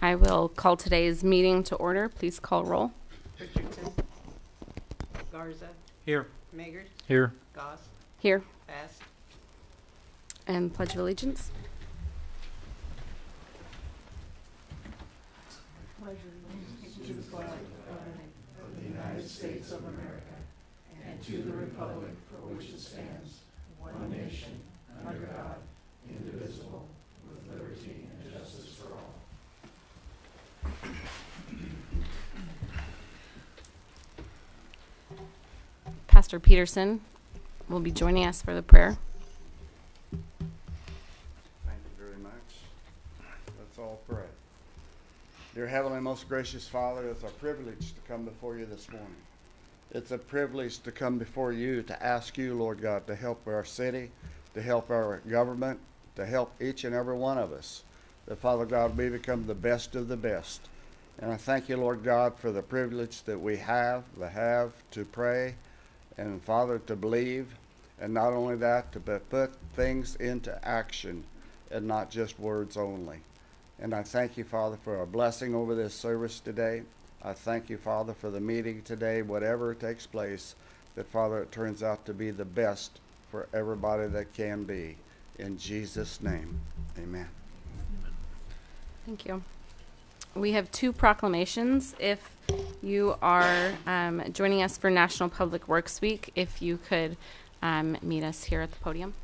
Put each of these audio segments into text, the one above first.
I will call today's meeting to order. Please call roll. Richardson. Garza. Here. Maggard. Here. Goss. Here. Bass. And Pledge of Allegiance. Pledge allegiance to the flag of the United States of America and to the republic for which it stands, one nation, under God, indivisible, with liberty and justice for all. Pastor Peterson will be joining us for the prayer. Thank you very much. Let's all pray. Dear Heavenly, most gracious Father, it's a privilege to come before you this morning. It's a privilege to come before you to ask you, Lord God, to help our city, to help our government, to help each and every one of us. That, Father God, we become the best of the best. And I thank you, Lord God, for the privilege that we have to pray, and Father, to believe, and not only that, to put things into action and not just words only. And I thank you, Father, for a blessing over this service today. I thank you, Father, for the meeting today, whatever takes place, that, Father, it turns out to be the best for everybody that can be. In Jesus' name, amen. Thank you. We have two proclamations. If you are joining us for National Public Works Week, if you could meet us here at the podium.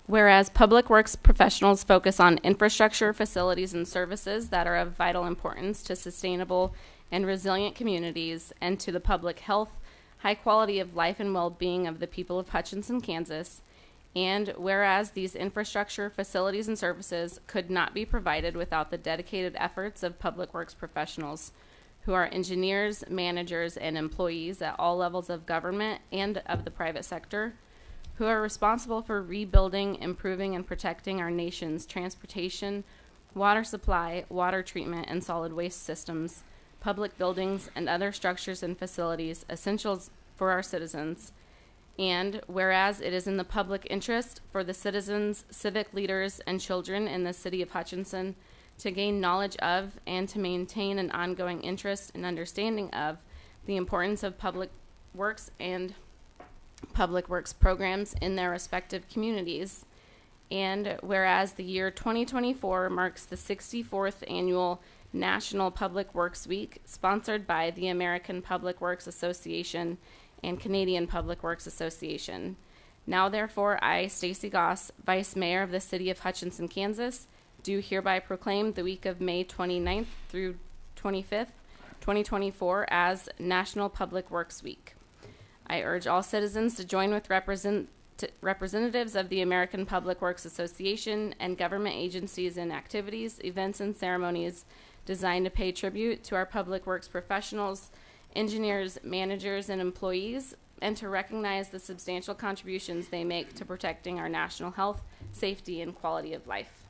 Whereas public works professionals focus on infrastructure, facilities, and services that are of vital importance to sustainable and resilient communities and to the public health, high quality of life, and well-being of the people of Hutchinson, Kansas. And whereas these infrastructure, facilities, and services could not be provided without the dedicated efforts of public works professionals who are engineers, managers, and employees at all levels of government and of the private sector, who are responsible for rebuilding, improving, and protecting our nation's transportation, water supply, water treatment, and solid waste systems, public buildings, and other structures and facilities essentials for our citizens. And whereas it is in the public interest for the citizens, civic leaders, and children in the city of Hutchinson to gain knowledge of and to maintain an ongoing interest and understanding of the importance of public works and public works programs in their respective communities. And whereas the year 2024 marks the 64th annual National Public Works Week, sponsored by the American Public Works Association and Canadian Public Works Association. Now, therefore, I, Stacy Goss, Vice Mayor of the City of Hutchinson, Kansas, do hereby proclaim the week of May 29th through 25th, 2024 as National Public Works Week. I urge all citizens to join with representatives of the American Public Works Association and government agencies in activities, events, and ceremonies designed to pay tribute to our public works professionals, engineers, managers, and employees, and to recognize the substantial contributions they make to protecting our national health, safety, and quality of life.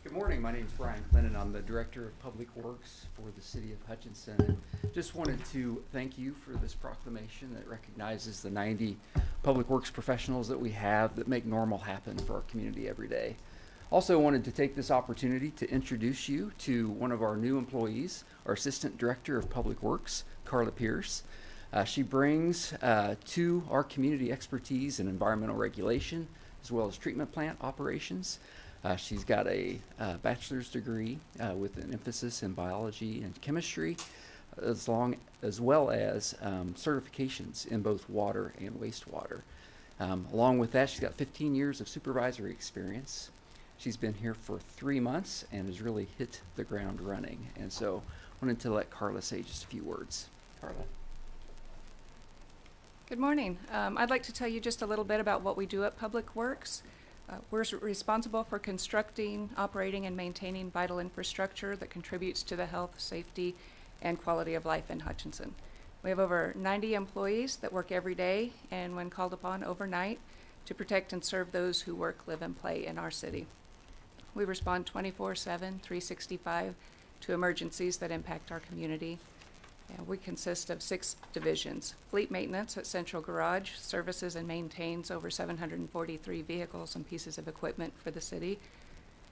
Good morning. My name is Brian Clinton. I'm the Director of Public Works for the City of Hutchinson. And just wanted to thank you for this proclamation that recognizes the 90 public works professionals that we have that make normal happen for our community every day. Also wanted to take this opportunity to introduce you to one of our new employees, our Assistant Director of Public Works, Carla Pierce. She brings to our community expertise in environmental regulation as well as treatment plant operations. She's got a bachelor's degree with an emphasis in biology and chemistry, as well as certifications in both water and wastewater. Along with that, she's got 15 years of supervisory experience. She's been here for 3 months and has really hit the ground running. And so I wanted to let Carla say just a few words. Carla. Good morning. I'd like to tell you just a little bit about what we do at Public Works. We're responsible for constructing, operating, and maintaining vital infrastructure that contributes to the health, safety, and quality of life in Hutchinson. We have over 90 employees that work every day and when called upon overnight to protect and serve those who work, live, and play in our city. We respond 24/7, 365 to emergencies that impact our community. We consist of 6 divisions. Fleet maintenance at Central Garage services and maintains over 743 vehicles and pieces of equipment for the city.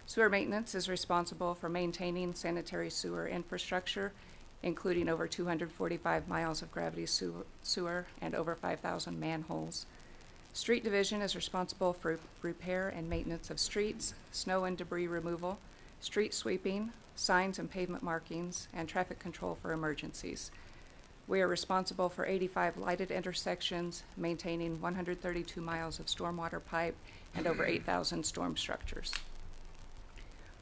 Sewer maintenance is responsible for maintaining sanitary sewer infrastructure, including over 245 miles of gravity sewer and over 5,000 manholes. Street division is responsible for repair and maintenance of streets, snow and debris removal, street sweeping, signs and pavement markings, and traffic control for emergencies. We are responsible for 85 lighted intersections, maintaining 132 miles of stormwater pipe and over 8,000 storm structures.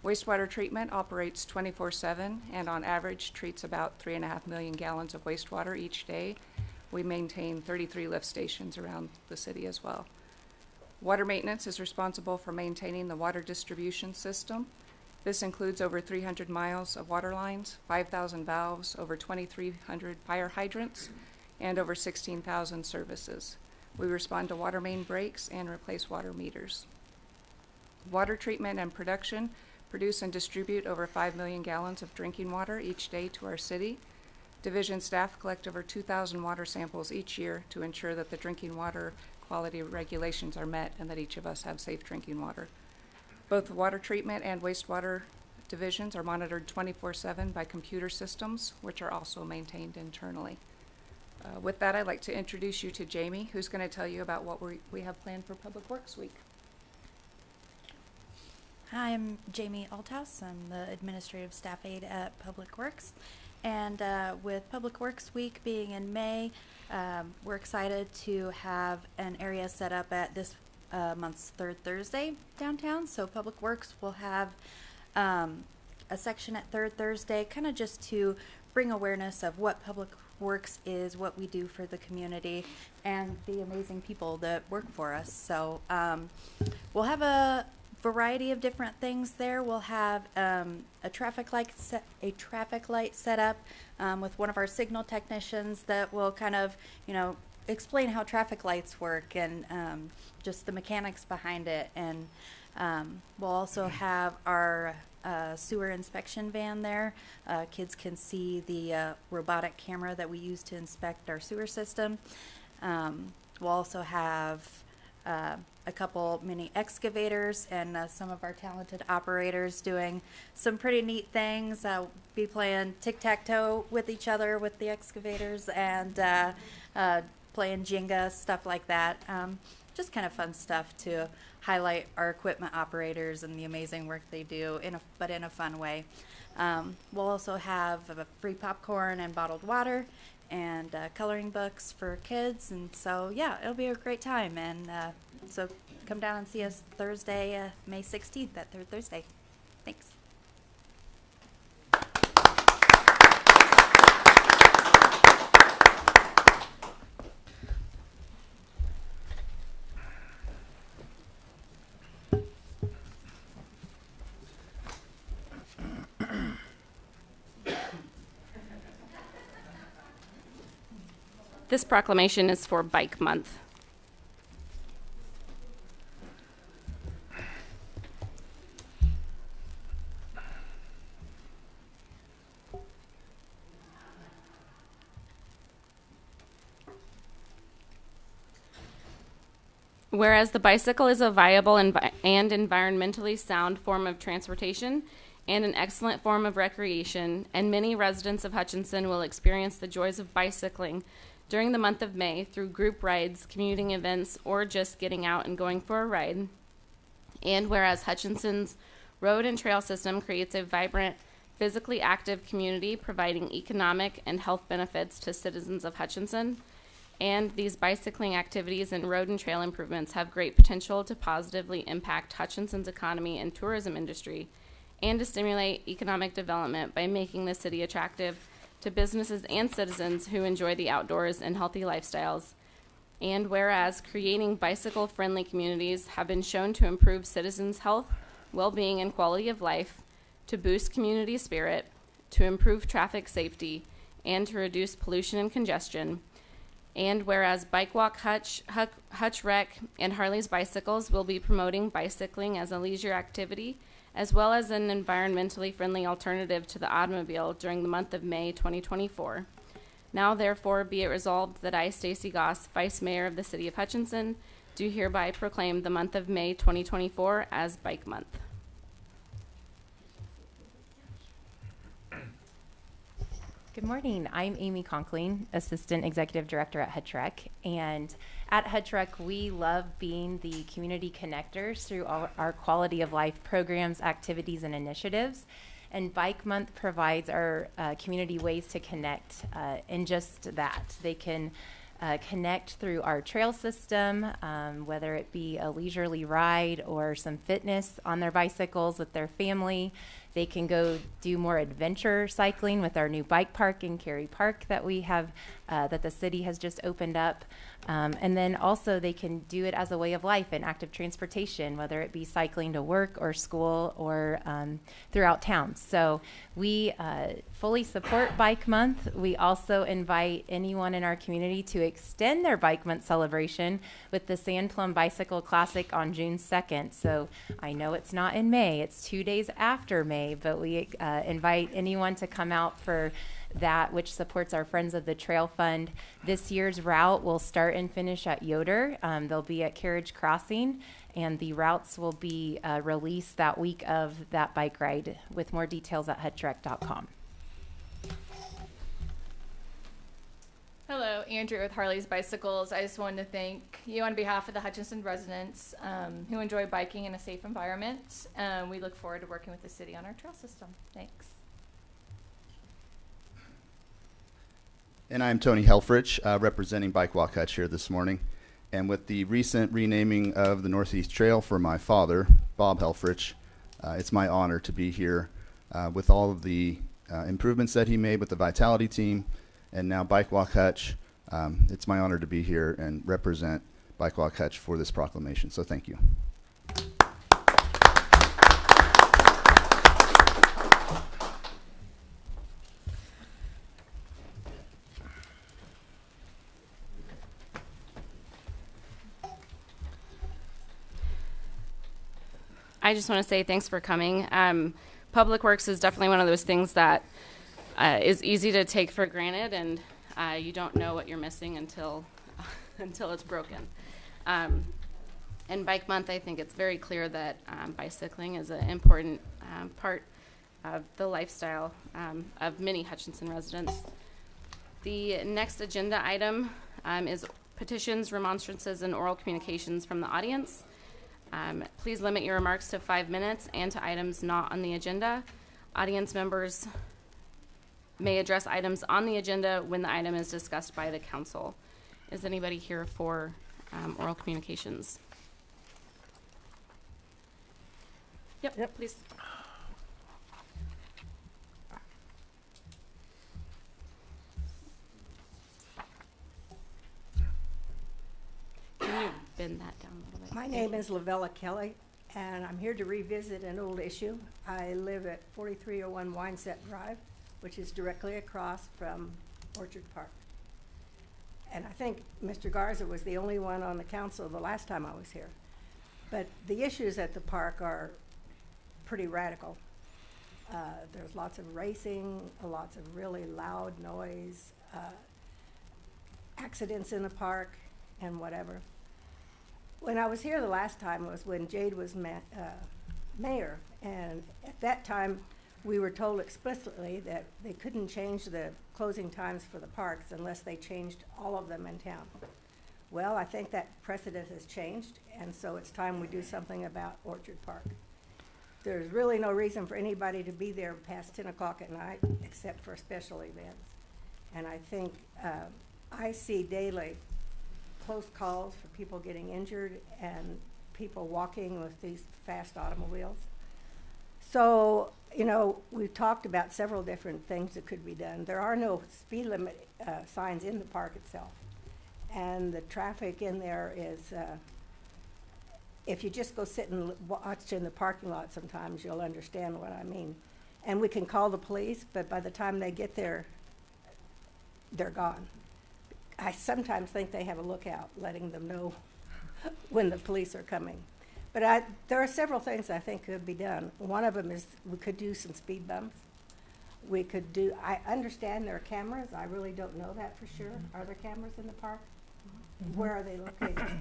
Wastewater treatment operates 24/7 and on average treats about 3.5 million gallons of wastewater each day. We maintain 33 lift stations around the city as well. Water maintenance is responsible for maintaining the water distribution system. This includes over 300 miles of water lines, 5,000 valves, over 2,300 fire hydrants, and over 16,000 services. We respond to water main breaks and replace water meters. Water treatment and production produce and distribute over 5 million gallons of drinking water each day to our city. Division staff collect over 2,000 water samples each year to ensure that the drinking water quality regulations are met and that each of us have safe drinking water. Both the water treatment and wastewater divisions are monitored 24/7 by computer systems, which are also maintained internally. With that, I'd like to introduce you to Jamie, who's going to tell you about what we have planned for Public Works Week. Hi, I'm Jamie Althouse. I'm the administrative staff aide at Public Works. And with Public Works Week being in May, we're excited to have an area set up at this month's third Thursday downtown. So Public Works will have a section at third Thursday, kind of just to bring awareness of what Public Works is, what we do for the community, and the amazing people that work for us. So we'll have a variety of different things there. We'll have a traffic light set up with one of our signal technicians that will kind of, explain how traffic lights work and just the mechanics behind it. And we'll also have our sewer inspection van there. Kids can see the robotic camera that we use to inspect our sewer system. We'll also have a couple mini excavators and some of our talented operators doing some pretty neat things. Be playing tic-tac-toe with each other with the excavators and playing Jenga, stuff like that. Just kind of fun stuff to highlight our equipment operators and the amazing work they do, but in a fun way. We'll also have free popcorn and bottled water and coloring books for kids, and so yeah, it'll be a great time. And so come down and see us Thursday, May 16th, that third Thursday. Thanks. This proclamation is for Bike Month. Whereas the bicycle is a viable and environmentally sound form of transportation and an excellent form of recreation, and many residents of Hutchinson will experience the joys of bicycling during the month of May through group rides, commuting events, or just getting out and going for a ride. And whereas Hutchinson's road and trail system creates a vibrant, physically active community providing economic and health benefits to citizens of Hutchinson, and these bicycling activities and road and trail improvements have great potential to positively impact Hutchinson's economy and tourism industry, and to stimulate economic development by making the city attractive to businesses and citizens who enjoy the outdoors and healthy lifestyles. And whereas creating bicycle-friendly communities have been shown to improve citizens' health, well-being, and quality of life, to boost community spirit, to improve traffic safety, and to reduce pollution and congestion. And whereas Bike Walk Hutch Rec, and Harley's Bicycles will be promoting bicycling as a leisure activity, as well as an environmentally friendly alternative to the automobile during the month of May 2024. Now, therefore, be it resolved that I, Stacy Goss, Vice Mayor of the City of Hutchinson, do hereby proclaim the month of May 2024 as Bike Month. Good morning. I'm Amy Conkling, Assistant Executive Director at Hutch Rec. And at Hutch Rec, we love being the community connectors through all our quality of life programs, activities, and initiatives. And Bike Month provides our community ways to connect in just that. They can connect through our trail system, whether it be a leisurely ride or some fitness on their bicycles with their family. They can go do more adventure cycling with our new bike park in Cary Park that we have, that the city has just opened up. And then also they can do it as a way of life and active transportation, whether it be cycling to work or school or throughout town. So we fully support Bike Month. We also invite anyone in our community to extend their Bike Month celebration with the Sandplum Bicycle Classic on June 2nd. So I know it's not in May, it's 2 days after May, but we invite anyone to come out for that, which supports our Friends of the Trail Fund. This year's route will start and finish at Yoder. They'll be at Carriage Crossing, and the routes will be released that week of that bike ride, with more details at hutchrec.com. Hello, Andrea with Harley's Bicycles. I just wanted to thank you on behalf of the Hutchinson residents who enjoy biking in a safe environment. We look forward to working with the city on our trail system. Thanks. And I'm Tony Helfrich, representing Bike Walk Hutch here this morning. And with the recent renaming of the Northeast Trail for my father, Bob Helfrich, it's my honor to be here with all of the improvements that he made with the Vitality team, and now Bike Walk Hutch. It's my honor to be here and represent Bike Walk Hutch for this proclamation. So thank you. I just want to say thanks for coming. Public Works is definitely one of those things that is easy to take for granted, and you don't know what you're missing until until it's broken. And Bike Month, I think it's very clear that bicycling is an important part of the lifestyle of many Hutchinson residents. The next agenda item is petitions, remonstrances, and oral communications from the audience. Please limit your remarks to 5 minutes and to items not on the agenda. Audience members may address items on the agenda when the item is discussed by the council. Is anybody here for oral communications? Yep, please. Can you bend that down a little bit? My name is Lavella Kelly, and I'm here to revisit an old issue. I live at 4301 Wineset Drive, which is directly across from Orchard Park. And I think Mr. Garza was the only one on the council the last time I was here. But the issues at the park are pretty radical. There's lots of racing, lots of really loud noise, accidents in the park, and whatever. When I was here the last time was when Jade was mayor, and at that time we were told explicitly that they couldn't change the closing times for the parks unless they changed all of them in town. Well, I think that precedent has changed, and so it's time we do something about Orchard Park. There's really no reason for anybody to be there past 10 o'clock at night except for special events. And I think I see daily close calls for people getting injured and people walking with these fast automobiles. So, you know, we've talked about several different things that could be done. There are no speed limit signs in the park itself. And the traffic in there is, if you just go sit and watch in the parking lot sometimes, you'll understand what I mean. And we can call the police, but by the time they get there, they're gone. I sometimes think they have a lookout, letting them know when the police are coming. But there are several things I think could be done. One of them is we could do some speed bumps. We could do, I understand there are cameras. I really don't know that for sure. Are there cameras in the park? Where are they located?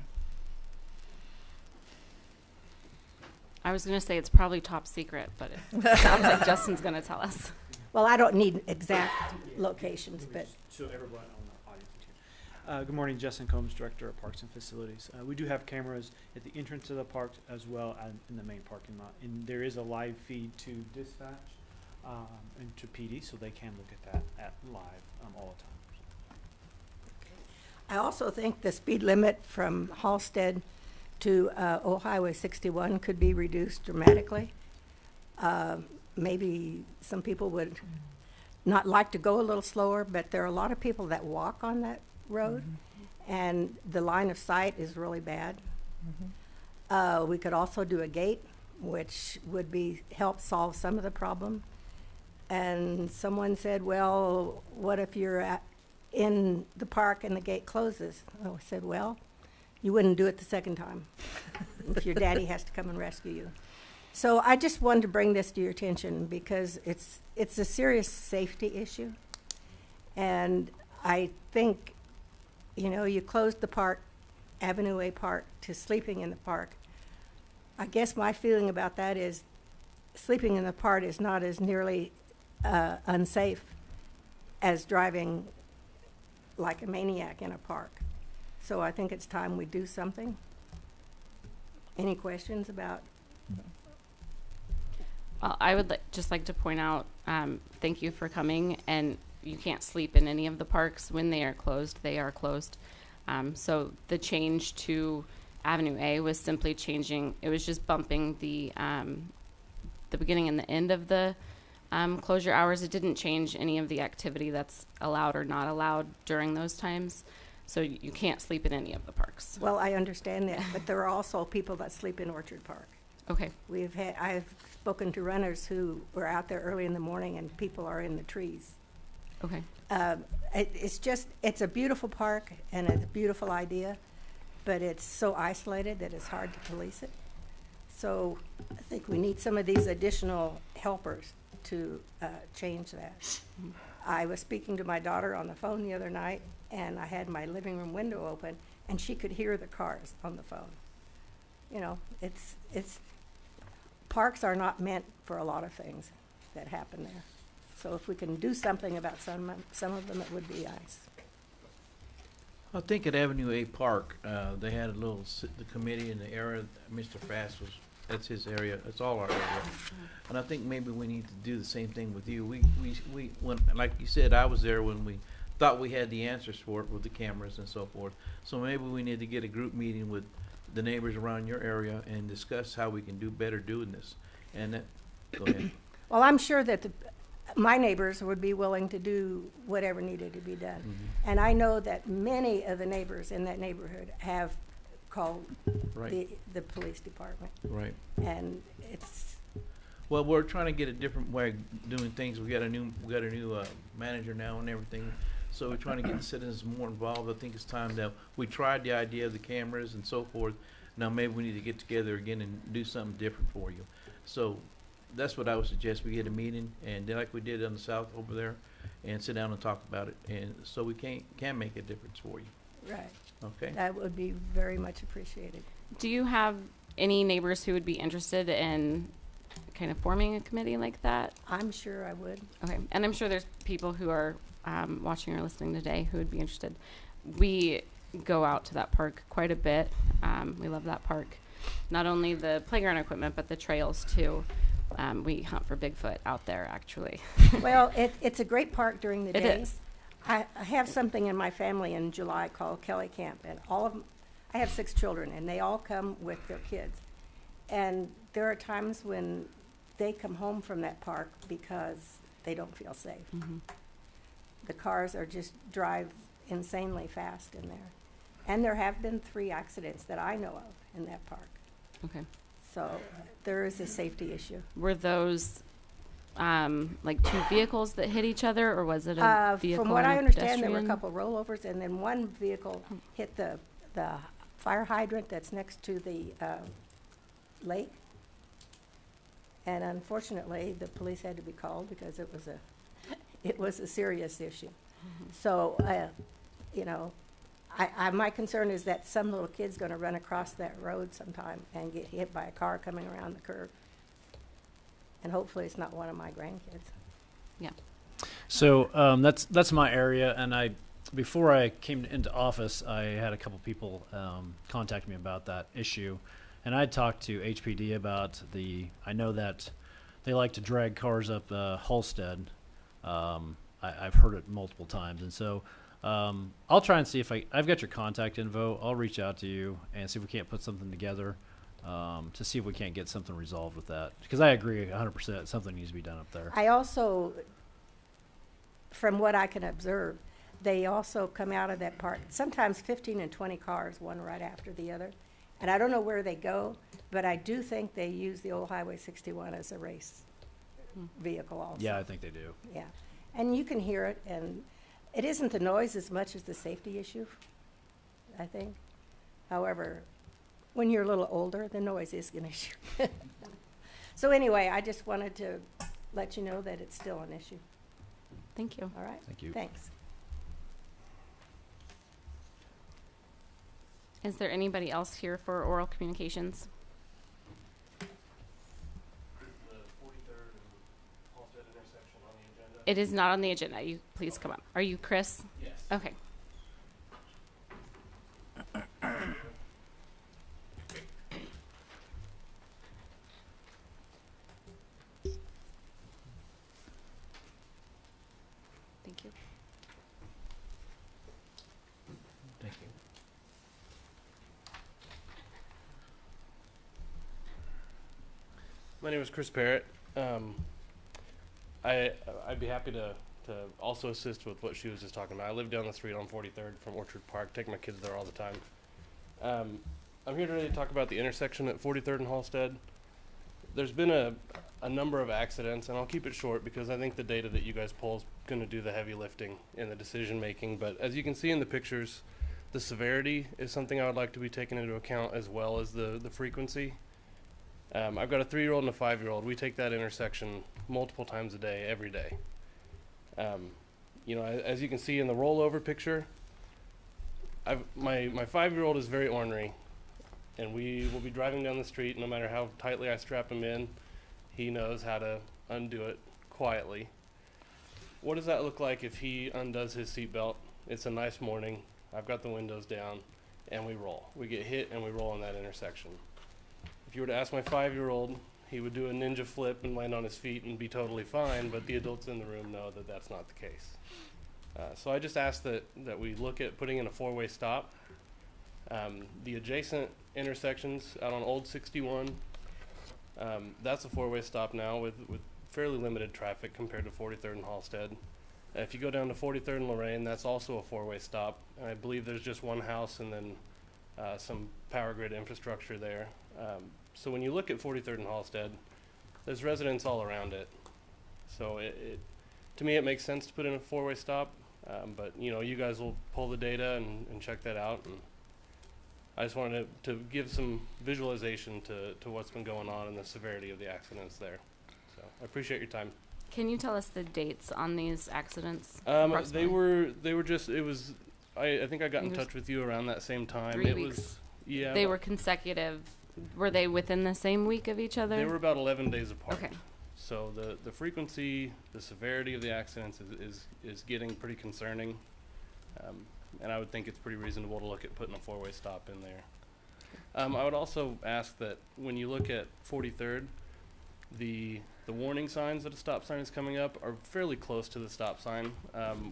I was going to say it's probably top secret, but it sounds like Justin's going to tell us. Well, I don't need exact locations, but So everyone on the audience here. Good morning, Justin Combs, Director of Parks and Facilities. We do have cameras at the entrance to the park as well as in the main parking lot. And there is a live feed to dispatch and to PD, so they can look at that at live all the time. I also think the speed limit from Halsted to Old Highway 61 could be reduced dramatically. Maybe some people would not like to go a little slower, but there are a lot of people that walk on that road, and the line of sight is really bad. We could also do a gate, which would help solve some of the problem. And someone said, well, what if you're in the park and the gate closes? I said, well, you wouldn't do it the second time if your daddy has to come and rescue you. So I just wanted to bring this to your attention because it's a serious safety issue. And I think, you know, you closed the park, Avenue A Park, to sleeping in the park. I guess my feeling about that is sleeping in the park is not as nearly unsafe as driving like a maniac in a park. So I think it's time we do something. Any questions about? Well, I would just like to point out, thank you for coming, and you can't sleep in any of the parks when they are closed. They are closed. So the change to Avenue A was simply changing, it was just bumping the beginning and the end of the closure hours. It didn't change any of the activity that's allowed or not allowed during those times. So you can't sleep in any of the parks. Well, I understand that, but there are also people that sleep in Orchard Park. Okay. I've spoken to runners who were out there early in the morning, and people are in the trees. Okay. It's a beautiful park, and it's a beautiful idea, but it's so isolated that it's hard to police it. So I think we need some of these additional helpers to change that. I was speaking to my daughter on the phone the other night, and I had my living room window open, and she could hear the cars on the phone. You know, parks are not meant for a lot of things that happen there. So if we can do something about some of them, it would be nice. I think at Avenue A Park, they had a little, the committee in the area, Mr. Fast that's his area, it's all our area. And I think maybe we need to do the same thing with you. When, like you said, I was there when we thought we had the answers for it with the cameras and so forth. So maybe we need to get a group meeting with the neighbors around your area and discuss how we can do better doing this. And that, go ahead. Well, I'm sure that my neighbors would be willing to do whatever needed to be done. And I know that many of the neighbors in that neighborhood have called the police department. Right. And it's. Well, we're trying to get a different way of doing things. We got a new manager now and everything. So we're trying to get the citizens more involved. I think it's time that we tried the idea of the cameras and so forth. Now maybe we need to get together again and do something different for you. So that's what I would suggest. We get a meeting and like we did on the south over there and sit down and talk about it. And so we can make a difference for you. Right. Okay. That would be very much appreciated. Do you have any neighbors who would be interested in kind of forming a committee like that? I'm sure I would. Okay. And I'm sure there's people who are watching or listening today who would be interested. We go out to that park quite a bit. We love that park. Not only the playground equipment, but the trails too. We hunt for Bigfoot out there, actually. Well, it's a great park during the day. It is. I have something in my family in July called Kelly Camp, and all of them, I have 6 children, and they all come with their kids. And there are times when they come home from that park because they don't feel safe. The cars are just drive insanely fast in there. And there have been 3 accidents that I know of in that park. Okay. So there is a safety issue. Were those like two vehicles that hit each other, or was it a vehicle From what and I a understand, there were a pedestrian? couple rollovers, and then one vehicle hit the fire hydrant that's next to the lake. And unfortunately, the police had to be called because it was a serious issue. So, you know, my concern is that some little kid's gonna run across that road sometime and get hit by a car coming around the curve. And hopefully it's not one of my grandkids. Yeah. So that's my area, and before I came into office, I had a couple people contact me about that issue, and I talked to HPD about I know that they like to drag cars up Halsted. I've heard it multiple times, and so I'll try and see if I've got your contact info. I'll reach out to you and see if we can't put something together to see if we can't get something resolved with that. Because I agree 100%, something needs to be done up there. I also, from what I can observe, they also come out of that part, sometimes 15 and 20 cars, one right after the other. And I don't know where they go, but I do think they use the old Highway 61 as a race vehicle also. Yeah, I think they do. Yeah. And you can hear it, and it isn't the noise as much as the safety issue, I think. However, when you're a little older, the noise is an issue. So anyway, I just wanted to let you know that it's still an issue. Thank you. All right? Thank you. Thanks. Is there anybody else here for oral communications? It is not on the agenda. You please come up. Are you Chris? Yes. Okay. Thank you. Thank you. My name is Chris Parrott. I'd be happy to also assist with what she was just talking about. I live down the street on 43rd from Orchard Park. Take my kids there all the time. I'm here today to talk about the intersection at 43rd and Halsted. There's been a number of accidents, and I'll keep it short because I think the data that you guys pull is going to do the heavy lifting in the decision making. But as you can see in the pictures, the severity is something I would like to be taken into account, as well as the frequency. I've got a 3-year-old and a 5-year-old. We take that intersection multiple times a day, every day. You know, as you can see in the rollover picture, my 5-year-old is very ornery, and we will be driving down the street. No matter how tightly I strap him in, he knows how to undo it quietly. What does that look like if he undoes his seatbelt? It's a nice morning. I've got the windows down, and we roll. We get hit, and we roll in that intersection. If you were to ask my 5-year-old, he would do a ninja flip and land on his feet and be totally fine, but the adults in the room know that that's not the case. So I just ask that we look at putting in a 4-way stop. The adjacent intersections out on Old 61, that's a 4-way stop now with fairly limited traffic compared to 43rd and Halsted. If you go down to 43rd and Lorraine, that's also a 4-way stop. And I believe there's just one house and then some power grid infrastructure there. So when you look at 43rd and Halsted, there's residents all around it. So to me, it makes sense to put in a 4-way stop. But you know, you guys will pull the data and check that out. And I just wanted to give some visualization to what's been going on and the severity of the accidents there. So I appreciate your time. Can you tell us the dates on these accidents? They were just, it was, I think I got in touch with you around that same time. 3 It weeks. was, yeah. They were consecutive. Were they within the same week of each other? They were about 11 days apart. Okay. So the frequency, the severity of the accidents is getting pretty concerning. And I would think it's pretty reasonable to look at putting a 4-way stop in there. I would also ask that when you look at 43rd, the warning signs that a stop sign is coming up are fairly close to the stop sign.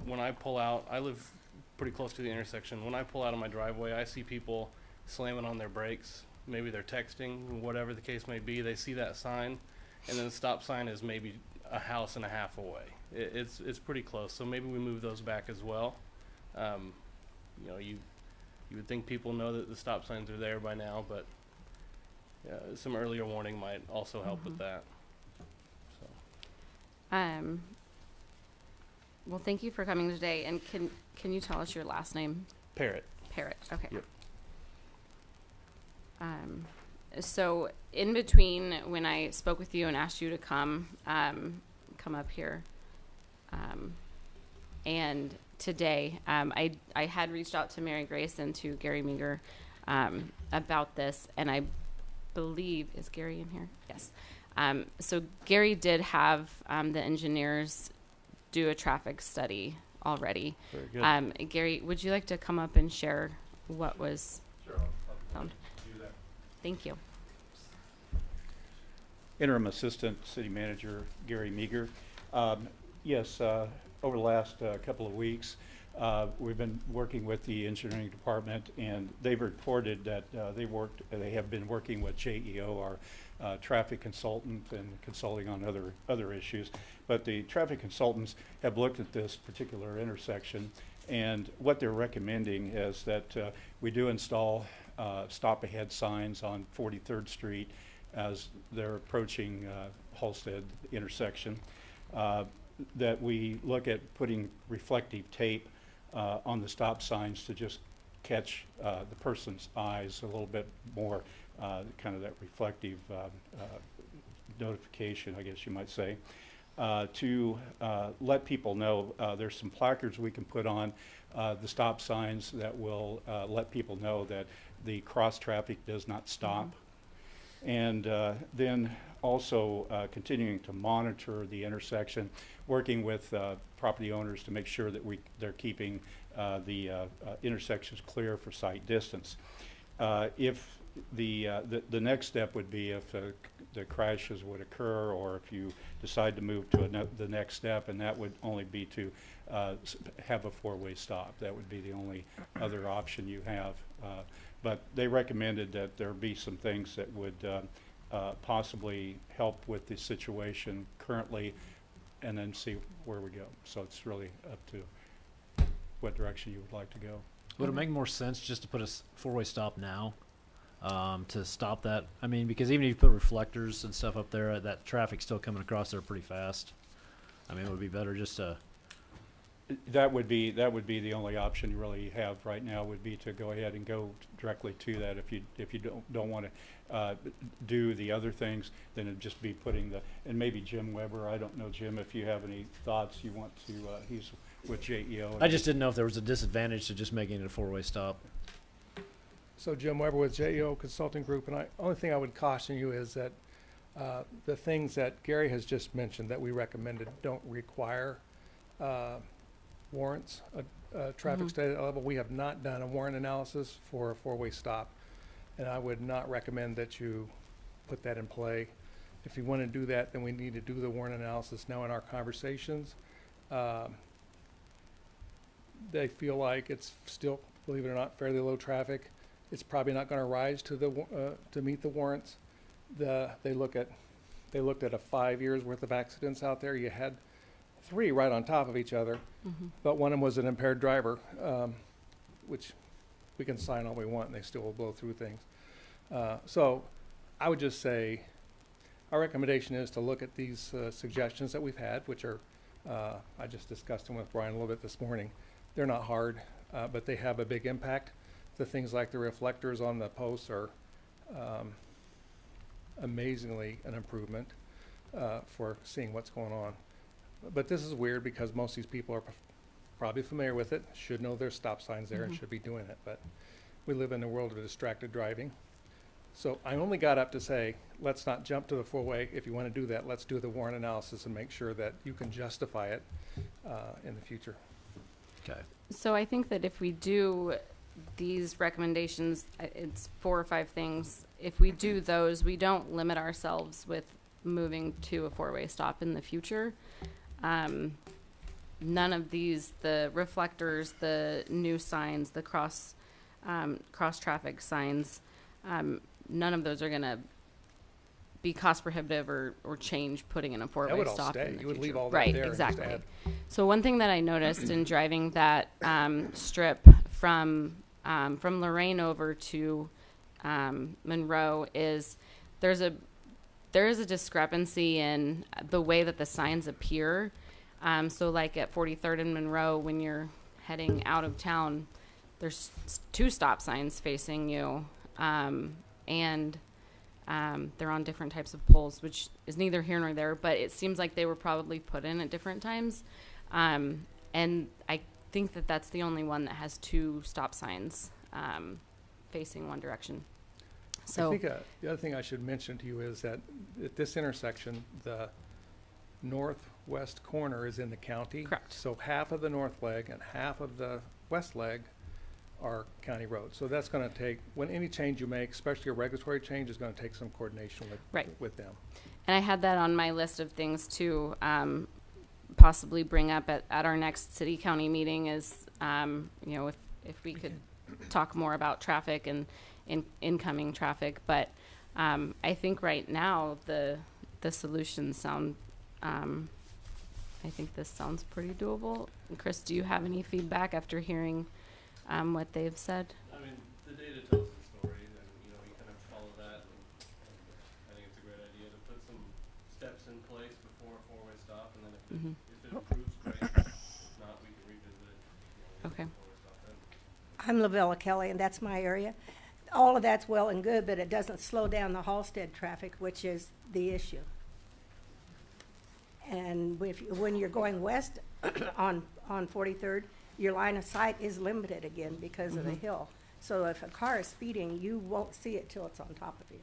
When I pull out, I live pretty close to the intersection. When I pull out of my driveway, I see people slamming on their brakes. Maybe they're texting, whatever the case may be. They see that sign, and then the stop sign is maybe a house and a half away. It's pretty close, so maybe we move those back as well. You know, you would think people know that the stop signs are there by now, but some earlier warning might also help with that. So. Well, thank you for coming today. And can you tell us your last name? Parrot. Parrot. Okay. Yep. So in between when I spoke with you and asked you to come up here, and today, I had reached out to Mary Grace and to Gary Meager about this, and I believe, is Gary in here? Yes. So Gary did have the engineers do a traffic study already. Very good. Gary, would you like to come up and share what was found? Do that. Thank you. Interim Assistant City Manager Gary Meager. Yes, over the last couple of weeks, we've been working with the engineering department, and they've reported that they have been working with JEO, our traffic consultant, and consulting on other issues. But the traffic consultants have looked at this particular intersection, and what they're recommending is that we do install stop ahead signs on 43rd Street as they're approaching Halsted intersection. That we look at putting reflective tape on the stop signs to just catch the person's eyes a little bit more, kind of that reflective notification, I guess you might say, to let people know. There's some placards we can put on the stop signs that will let people know that the cross traffic does not stop. And then also continuing to monitor the intersection, working with property owners to make sure that they're keeping the intersections clear for sight distance. If the next step would be if the crashes would occur, or if you decide to move to the next step, and that would only be to have a four-way stop. That would be the only other option you have. But they recommended that there be some things that would possibly help with the situation currently, and then see where we go. So it's really up to what direction you would like to go. Would it make more sense just to put a four-way stop now to stop that? I mean, because even if you put reflectors and stuff up there, that traffic's still coming across there pretty fast. I mean, it would be better just to... That would be the only option you really have right now, would be to go ahead and go directly to that. If you don't want to do the other things, then it'd just be putting and maybe Jim Weber. I don't know, Jim, if you have any thoughts you want to. He's with JEO. I just didn't know if there was a disadvantage to just making it a four-way stop. So Jim Weber with JEO Consulting Group, and only thing I would caution you is that the things that Gary has just mentioned that we recommended don't require warrants, a traffic study level. We have not done a warrant analysis for a four-way stop, and I would not recommend that you put that in play. If you want to do that, then we need to do the warrant analysis. Now in our conversations, they feel like it's still, believe it or not, fairly low traffic. It's probably not going to rise to to meet the warrants. They looked at a 5 years worth of accidents out there. You had 3 right on top of each other, but one of them was an impaired driver, which we can sign all we want and they still will blow through things. So I would just say our recommendation is to look at these suggestions that we've had, which are, I just discussed them with Brian a little bit this morning. They're not hard, but they have a big impact. The things like the reflectors on the posts are amazingly an improvement for seeing what's going on. But this is weird because most of these people are probably familiar with it, should know there's stop signs there and should be doing it. But we live in a world of distracted driving. So I only got up to say, let's not jump to the four-way. If you want to do that, let's do the warrant analysis and make sure that you can justify it in the future. Okay. So I think that if we do these recommendations, it's 4 or 5 things. If we do those, we don't limit ourselves with moving to a four-way stop in the future. None of these, the reflectors, the new signs, the cross traffic signs, none of those are going to be cost prohibitive or change putting in a four-way stop in the future. You would leave all that right, there. Exactly. So one thing that I noticed in driving that strip from Lorraine over to Monroe is there's there is a discrepancy in the way that the signs appear. So like at 43rd and Monroe, when you're heading out of town, there's 2 stop signs facing you, and they're on different types of poles, which is neither here nor there, but it seems like they were probably put in at different times. And I think that that's the only one that has 2 stop signs facing one direction. So I think the other thing I should mention to you is that at this intersection, the northwest corner is in the county. Correct. So half of the north leg and half of the west leg are county roads. So that's going to take, when any change you make, especially a regulatory change, is going to take some coordination with them. And I had that on my list of things to possibly bring up at our next city county meeting is, you know, if we could talk more about traffic and incoming traffic. But I think right now the solutions sound, I think this sounds pretty doable. And Chris, do you have any feedback after hearing what they've said? I mean, the data tells the story, and you know, we kind of follow that. And I think it's a great idea to put some steps in place before a 4-way stop, and then if it improves, great. If not, we can revisit it. You know, Okay. I'm Lavella Kelly, and that's my area. All of that's well and good, but it doesn't slow down the Halsted traffic, which is the issue. And when you're going west on 43rd, your line of sight is limited again because of the hill. So if a car is speeding, you won't see it till it's on top of you.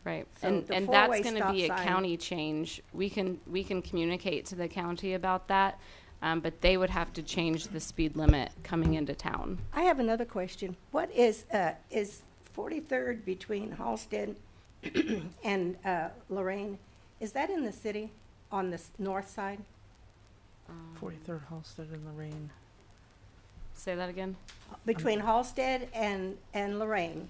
Right, So and the that's four-way going to stop be a sign- county change. We can communicate to the county about that, but they would have to change the speed limit coming into town. I have another question. What is 43rd between Halsted and Lorraine? Is that in the city on the north side? 43rd Halsted in Lorraine. Say that again. Between Halsted and Lorraine,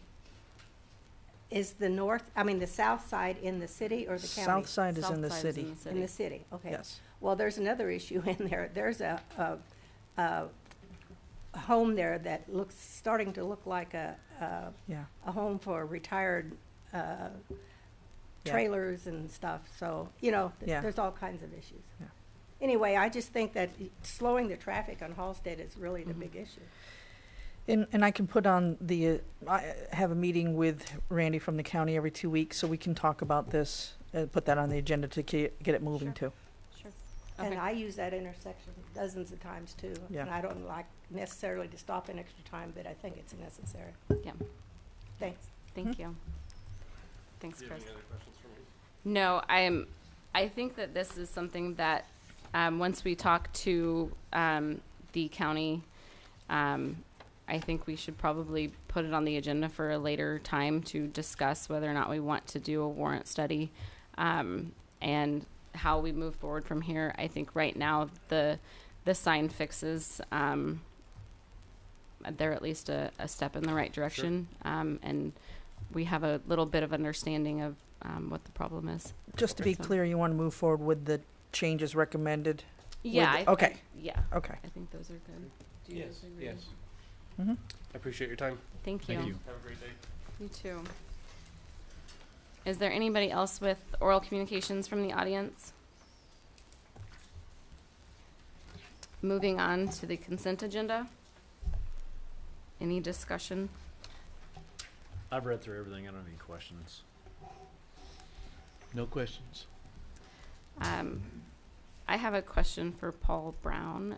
is the south side in the city or the county? South side is in the city. In the city, okay. Yes. Well, there's another issue in there. There's a home there that starting to look like a home for retired trailers and stuff. So, you know, there's all kinds of issues. Yeah. Anyway, I just think that slowing the traffic on Halsted is really the big issue. And I can put on I have a meeting with Randy from the county every 2 weeks, so we can talk about this, put that on the agenda to get it moving too. Sure. And Okay. I use that intersection dozens of times too. Yeah. And I don't like necessarily to stop an extra time, but I think it's necessary. Yeah. Thanks. Thank you. Thanks, Do you have Chris. any other questions for me? No, I think that this is something that once we talk to the county, I think we should probably put it on the agenda for a later time to discuss whether or not we want to do a warrant study and how we move forward from here. I think right now the sign fixes, they're at least a step in the right direction, and we have a little bit of understanding of what the problem is. Just to be So- clear, you want to move forward with the changes recommended? Yeah. With okay. Yeah. Okay. I think those are good. Do you Yes, guys agree? yes. Mm-hmm. I appreciate your time. Thank you. Thank you. Have a great day. You too. Is there anybody else with oral communications from the audience? Moving on to the consent agenda. Any discussion? I've read through everything. I don't have any questions. No questions. I have a question for Paul Brown.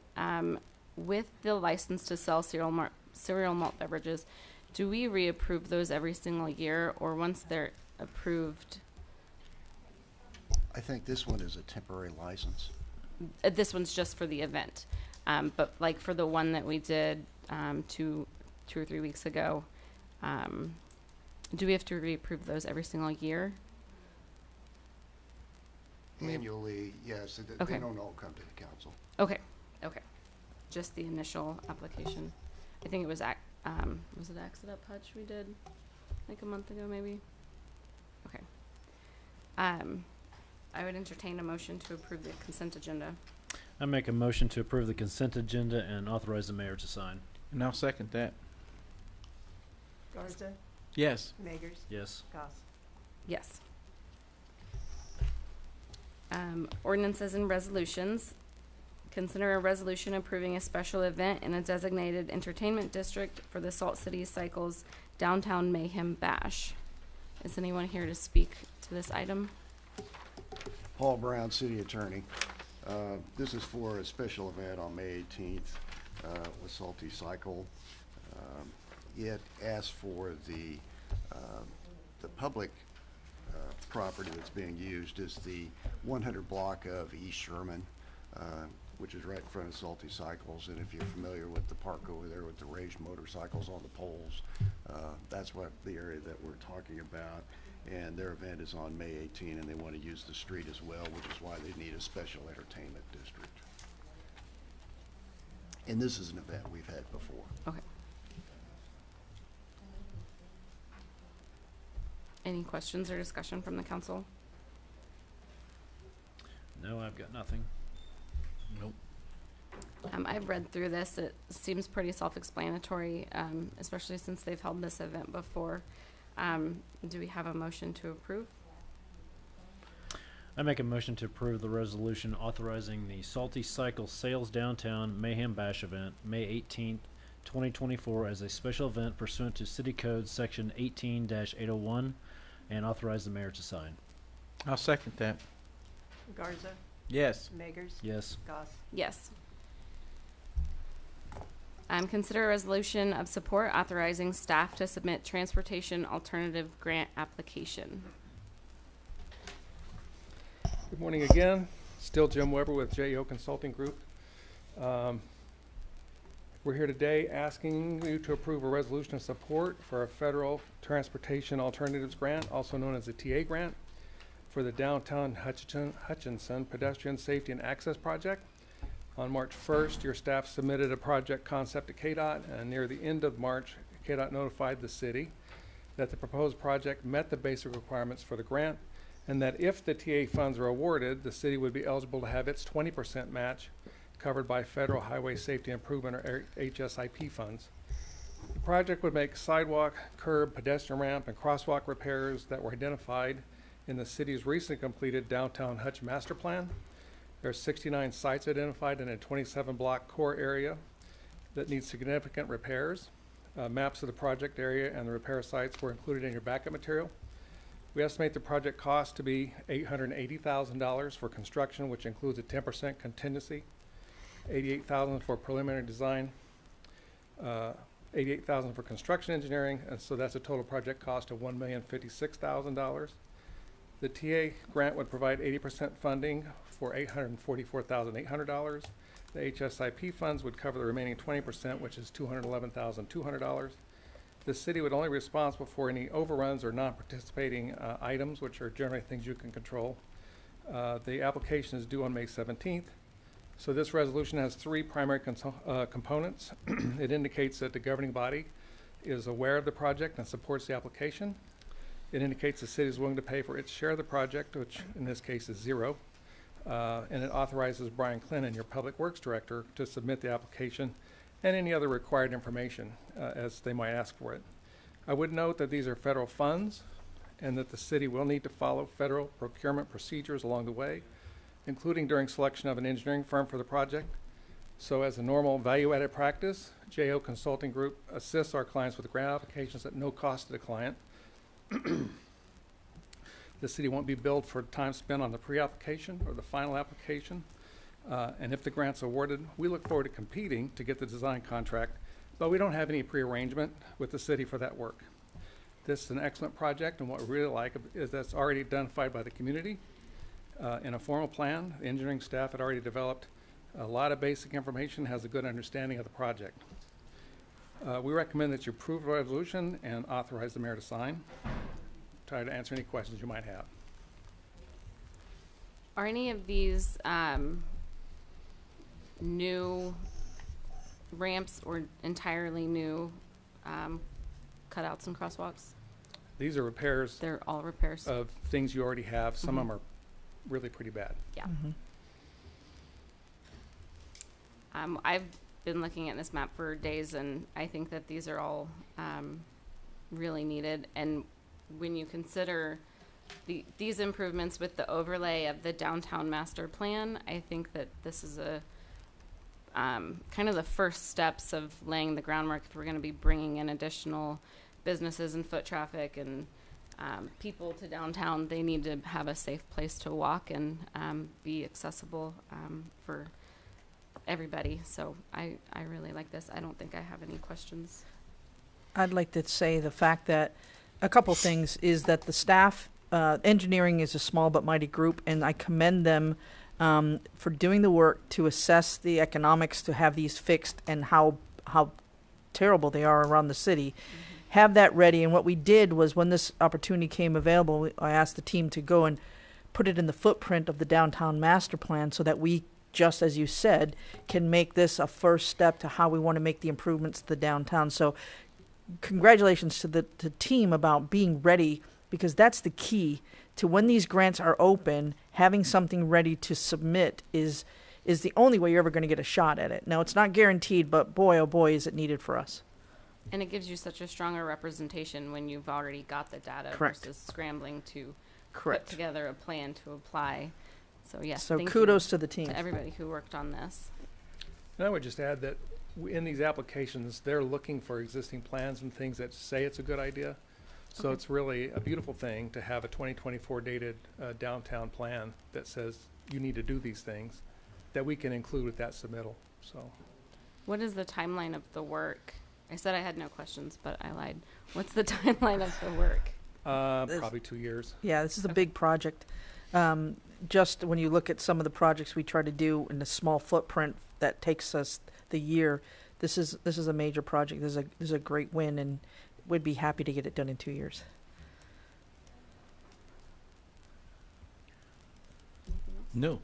With the license to sell cereal malt beverages, do we reapprove those every single year, or once they're approved? I think this one is a temporary license. This one's just for the event, but like for the one that we did 2 or 3 weeks ago, do we have to reapprove those every single year? Annually, yes. Okay. They don't all come to the council. Okay, okay. Just the initial application. I think it was it Exit Up Hutch we did like a month ago maybe? Okay. I would entertain a motion to approve the consent agenda. I make a motion to approve the consent agenda and authorize the mayor to sign. And I'll second that. Garsda? Yes. Magers? Yes. Goss? Yes. Ordinances and resolutions. Consider a resolution approving a special event in a designated entertainment district for the Salt City Cycles Downtown Mayhem Bash. Is anyone here to speak to this item? Paul Brown, City Attorney. This is for a special event on May 18th with Salty Cycle. It asks for the public property that's being used is the 100 block of East Sherman, which is right in front of Salty Cycles. And if you're familiar with the park over there with the raised motorcycles on the poles, that's what the area that we're talking about. And their event is on May 18, and they want to use the street as well, which is why they need a special entertainment district. And this is an event we've had before. Okay. Any questions or discussion from the council? No, I've got nothing. Nope. I've read through this. It seems pretty self-explanatory, especially since they've held this event before. Do we have a motion to approve? I make a motion to approve the resolution authorizing the Salty Cycle Sales Downtown Mayhem Bash event, May 18th, 2024, as a special event pursuant to City Code Section 18-801, and authorize the mayor to sign. I'll second that. Garza. Yes. Megers. Yes. Goss. Yes. Consider a resolution of support authorizing staff to submit transportation alternative grant application. Good morning again. Still Jim Weber with JEO Consulting Group. We're here today asking you to approve a resolution of support for a federal transportation alternatives grant, also known as the TA grant, for the downtown Hutchinson Pedestrian Safety and Access Project. On March 1st, your staff submitted a project concept to KDOT, and near the end of March, KDOT notified the city that the proposed project met the basic requirements for the grant, and that if the TA funds are awarded, the city would be eligible to have its 20% match covered by Federal Highway Safety Improvement or HSIP funds. The project would make sidewalk, curb, pedestrian ramp, and crosswalk repairs that were identified in the city's recently completed Downtown Hutch Master Plan. There are 69 sites identified in a 27-block core area that needs significant repairs. Maps of the project area and the repair sites were included in your backup material. We estimate the project cost to be $880,000 for construction, which includes a 10% contingency, $88,000 for preliminary design, $88,000 for construction engineering, and so that's a total project cost of $1,056,000. The TA grant would provide 80% funding for $844,800. The HSIP funds would cover the remaining 20%, which is $211,200. The city would only be responsible for any overruns or non-participating items, which are generally things you can control. The application is due on May 17th. So this resolution has three primary components. It indicates that the governing body is aware of the project and supports the application. It indicates the city is willing to pay for its share of the project, which in this case is $0. And it authorizes Brian Clinton, your Public Works Director, to submit the application and any other required information as they might ask for it. I would note that these are federal funds and that the city will need to follow federal procurement procedures along the way, including during selection of an engineering firm for the project. So as a normal value-added practice, JEO Consulting Group assists our clients with grant applications at no cost to the client. The city won't be billed for time spent on the pre-application or the final application. And if the grant's awarded, we look forward to competing to get the design contract, but we don't have any pre-arrangement with the city for that work. This is an excellent project, and what we really like is that it's already identified by the community in a formal plan. The engineering staff had already developed a lot of basic information, has a good understanding of the project. We recommend that you approve the resolution and authorize the mayor to sign. Try to answer any questions you might have. Are any of these new ramps or entirely new cutouts and crosswalks? These are repairs. They're all repairs of things you already have. Some of them are really pretty bad. Yeah. I've been looking at this map for days, and I think that these are all really needed. And when you consider these improvements with the overlay of the downtown master plan, I think that this is a kind of the first steps of laying the groundwork if we're going to be bringing in additional businesses and foot traffic and people to downtown. They need to have a safe place to walk and be accessible for everybody. So I really like this. I don't think I have any questions. I'd like to say the fact that a couple things is that the staff, engineering is a small but mighty group, and I commend them for doing the work to assess the economics to have these fixed and how terrible they are around the city. Have that ready. And what we did was when this opportunity came available, I asked the team to go and put it in the footprint of the downtown master plan so that we, just as you said, can make this a first step to how we want to make the improvements to the downtown. So congratulations to the team about being ready, because that's the key to when these grants are open. Having something ready to submit is the only way you're ever going to get a shot at it. Now, it's not guaranteed, but boy, oh boy, is it needed for us. And it gives you such a stronger representation when you've already got the data Correct. versus scrambling to Correct. put together a plan to apply. So yes, So thank kudos you to the team. to everybody who worked on this. And I would just add that in these applications, they're looking for existing plans and things that say it's a good idea. So Okay. it's really a beautiful thing to have a 2024 dated downtown plan that says you need to do these things that we can include with that submittal. So What is the timeline of the work? I said I had no questions, but I lied. What's the timeline of the work? probably 2 years. Yeah, this is a big project. Just when you look at some of the projects we try to do in a small footprint that takes us the year, this is a major project. This is a great win, and we'd be happy to get it done in 2 years. No.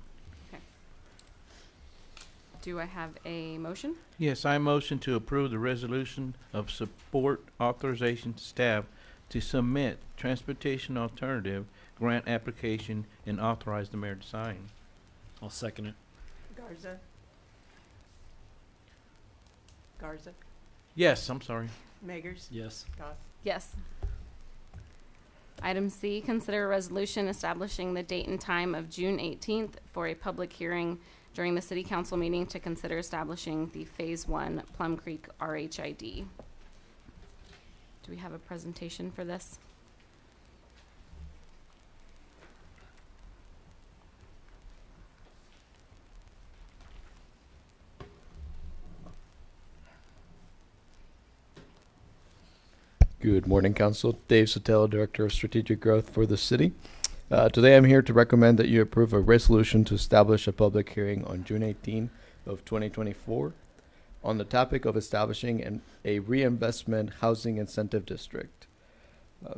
Do I have a motion? Yes, I motion to approve the resolution of support authorization to staff to submit transportation alternative grant application and authorize the mayor to sign. I'll second it. Garza, Yes, I'm sorry. Megers, Yes. Goss. Yes. Item C, consider a resolution establishing the date and time of June 18th for a public hearing during the city council meeting to consider establishing the Phase 1 Plum Creek RHID. Do we have a presentation for this? Good morning, Council. Dave Sotelo, Director of Strategic Growth for the city. Today I'm here to recommend that you approve a resolution to establish a public hearing on June 18 of 2024 on the topic of establishing a reinvestment housing incentive district.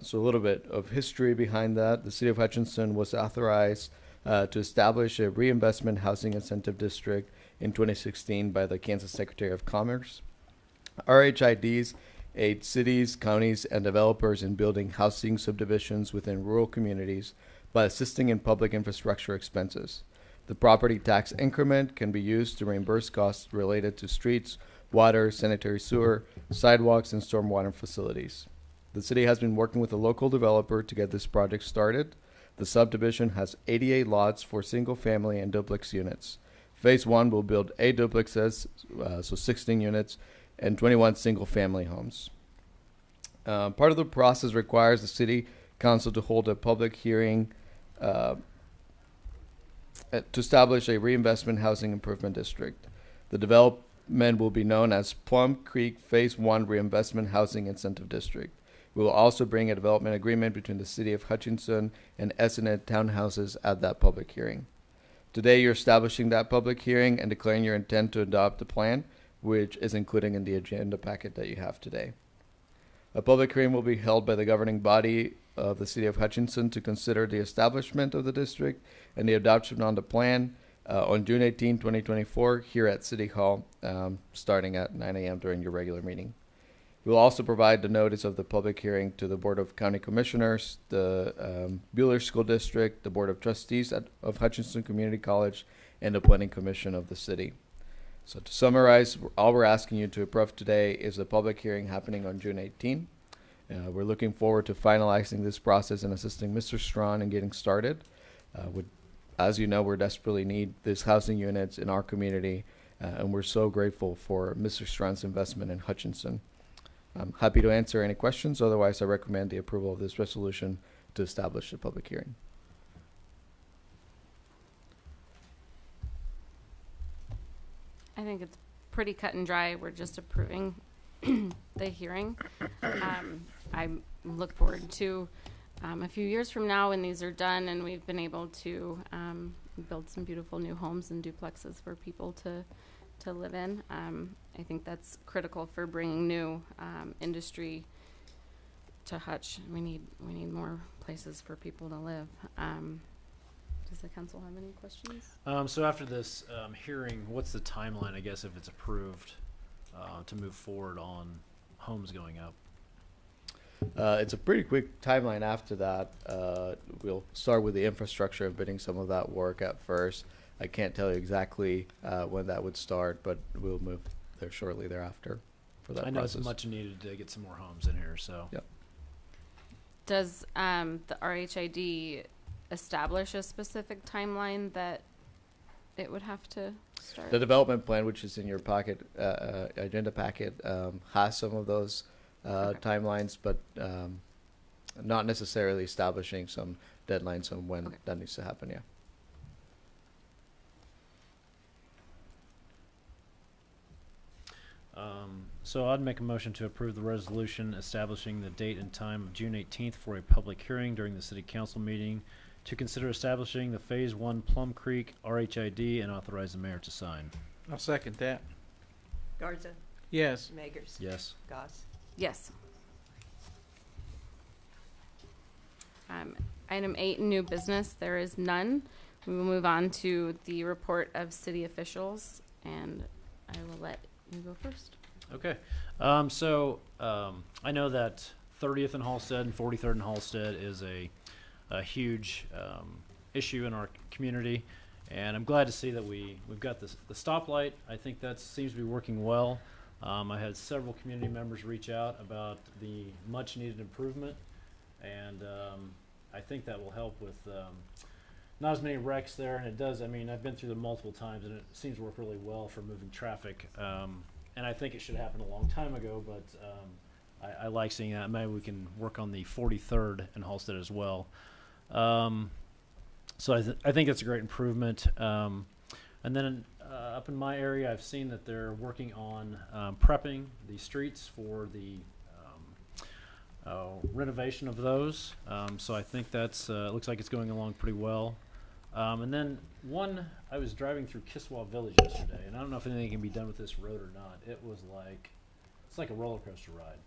So a little bit of history behind that. The City of Hutchinson was authorized to establish a reinvestment housing incentive district in 2016 by the Kansas Secretary of Commerce. RHIDs aid cities, counties, and developers in building housing subdivisions within rural communities by assisting in public infrastructure expenses. The property tax increment can be used to reimburse costs related to streets, water, sanitary sewer, sidewalks, and stormwater facilities. The city has been working with a local developer to get this project started. The subdivision has 88 lots for single-family and duplex units. Phase 1 will build 8 duplexes, so 16 units, and 21 single-family homes. Part of the process requires the city council to hold a public hearing to establish a reinvestment housing improvement district. The development will be known as Plum Creek Phase 1 Reinvestment Housing Incentive District. We will also bring a development agreement between the City of Hutchinson and Essenet Townhouses at that public hearing. Today, you're establishing that public hearing and declaring your intent to adopt the plan, which is included in the agenda packet that you have today. A public hearing will be held by the governing body of the City of Hutchinson to consider the establishment of the district and the adoption on the plan on June 18, 2024, here at City Hall, starting at 9 a.m. during your regular meeting. We will also provide the notice of the public hearing to the Board of County Commissioners, the Buehler School District, the Board of Trustees of Hutchinson Community College, and the Planning Commission of the city. So to summarize, all we're asking you to approve today is a public hearing happening on June 18. We're looking forward to finalizing this process and assisting Mr. Strawn in getting started. As you know, we desperately need these housing units in our community, and we're so grateful for Mr. Strawn's investment in Hutchinson. I'm happy to answer any questions. Otherwise, I recommend the approval of this resolution to establish a public hearing. I think it's pretty cut and dry. We're just approving the hearing. I look forward to a few years from now when these are done and we've been able to build some beautiful new homes and duplexes for people to live in. I think that's critical for bringing new industry to Hutch. We need more places for people to live. Does the council have any questions? So after this hearing, what's the timeline, I guess, if it's approved, to move forward on homes going up? It's a pretty quick timeline after that. We'll start with the infrastructure and bidding some of that work at first. I can't tell you exactly when that would start, but we'll move there shortly thereafter for that I know process. it's much needed to get some more homes in here, so. Yep. Does the RHID establish a specific timeline that it would have to start? The development plan, which is in your packet, agenda packet, has some of those timelines, but not necessarily establishing some deadlines on when that needs to happen. Yeah. So I'd make a motion to approve the resolution establishing the date and time of June 18th for a public hearing during the city council meeting to consider establishing the Phase 1 Plum Creek RHID and authorize the mayor to sign. I'll second that. Garza. Yes. Magers. Yes. Goss. Yes. Item 8, new business. There is none. We will move on to the report of city officials, and I will let you go first. Okay. I know that 30th and Halsted and 43rd and Halsted is a huge issue in our community, and I'm glad to see that we've got the stoplight. I think that seems to be working well. I had several community members reach out about the much needed improvement, and I think that will help with not as many wrecks there, and it does. I mean, I've been through them multiple times, and it seems to work really well for moving traffic. And I think it should happen a long time ago, but I like seeing that. Maybe we can work on the 43rd and Halsted as well. So I think that's a great improvement. And then up in my area, I've seen that they're working on prepping the streets for the renovation of those. So I think that's looks like it's going along pretty well. And then I was driving through Kisswa Village yesterday, and I don't know if anything can be done with this road or not. It's like a roller coaster ride,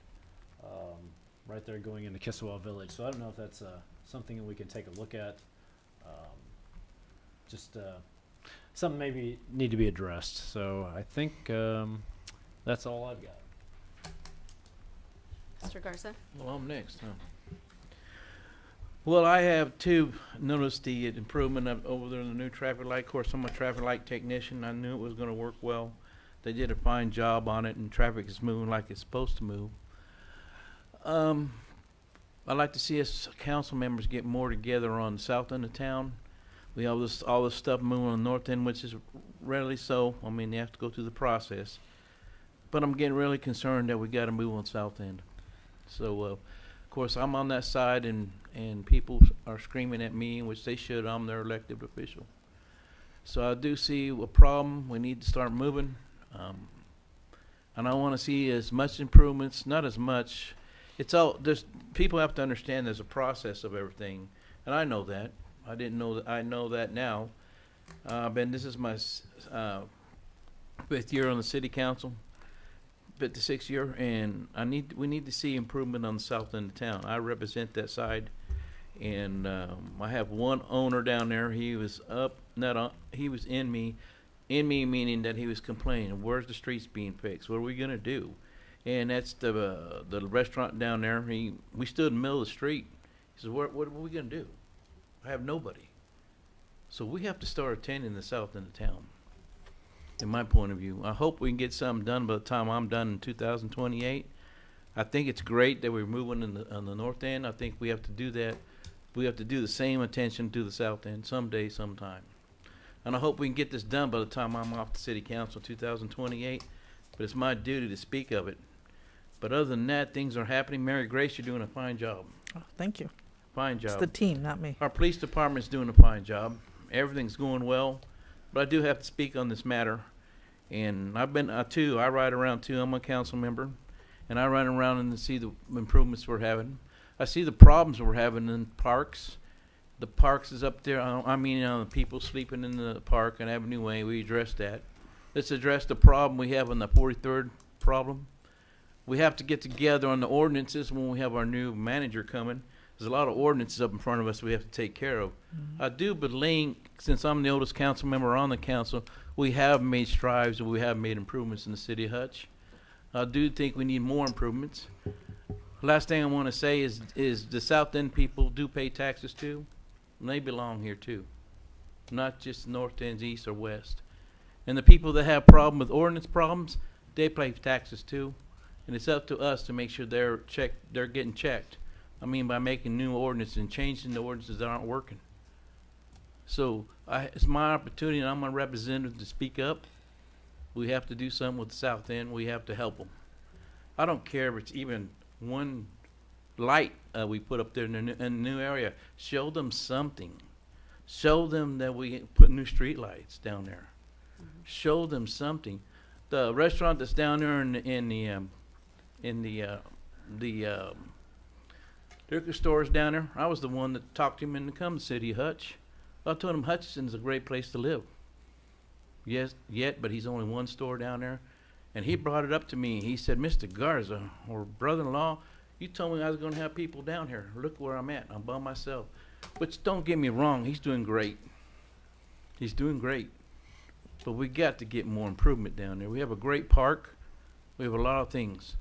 right there going into Kisswa Village. So I don't know if that's something that we can take a look at. Something maybe need to be addressed. So I think that's all I've got. Mr. Garza? Well, I'm next, huh? Well, I have noticed the improvement over there in the new traffic light. Of course, I'm a traffic light technician. I knew it was going to work well. They did a fine job on it, and traffic is moving like it's supposed to move. I'd like to see us council members get more together on the south end of town. We have all this stuff moving on the north end, which is rarely so. I mean, they have to go through the process. But I'm getting really concerned that we got to move on south end. So, of course, I'm on that side, and people are screaming at me, which they should. I'm their elected official. So I do see a problem. We need to start moving. And I want to see as much improvements, not as much. People have to understand there's a process of everything. And I know that. I didn't know that. I know that now. This is my 5th year on the city council. 56th year, and we need to see improvement on the south end of town. I represent that side, and I have one owner down there. He was he was in me meaning that he was complaining, where's the streets being fixed? What are we gonna do? And that's the restaurant down there. We stood in the middle of the street. He said, what are we gonna do? I have nobody. So we have to start attending the south end of town. In my point of view, I hope we can get something done by the time I'm done in 2028. I think it's great that we're moving on the north end. I think we have to do that. We have to do the same attention to the south end someday, sometime. And I hope we can get this done by the time I'm off the city council, 2028. But it's my duty to speak of it. But other than that, things are happening. Mary Grace, you're doing a fine job. Oh, thank you. Fine job. It's the team, not me. Our police department's doing a fine job. Everything's going well. But I do have to speak on this matter. And I've been, I ride around too. I'm a council member. And I ride around and see the improvements we're having. I see the problems we're having in parks. The parks is up there. The people sleeping in the park on Avenue Way. We addressed that. Let's address the problem we have on the 43rd problem. We have to get together on the ordinances when we have our new manager coming. There's a lot of ordinances up in front of us we have to take care of. I do believe, since I'm the oldest council member on the council, we have made strides and we have made improvements in the city of Hutch. I do think we need more improvements. Last thing I want to say is the South End people do pay taxes too. And they belong here too, not just North End, East or West. And the people that have problem with ordinance problems, they pay taxes too. And it's up to us to make sure they're getting checked. I mean, by making new ordinances and changing the ordinances that aren't working. So it's my opportunity, and I'm a representative to speak up. We have to do something with the South End. We have to help them. I don't care if it's even one light we put up there in the new area. Show them something. Show them that we put new street lights down there. Show them something. The restaurant that's down there in the liquor stores down there, I was the one that talked him into coming to the city of Hutch. I told him Hutchinson's a great place to live. Yes, but he's only one store down there. And he brought it up to me. He said, Mr. Garza, or brother-in-law, you told me I was going to have people down here. Look where I'm at. I'm by myself. But don't get me wrong. He's doing great. He's doing great. But we got to get more improvement down there. We have a great park. We have a lot of things.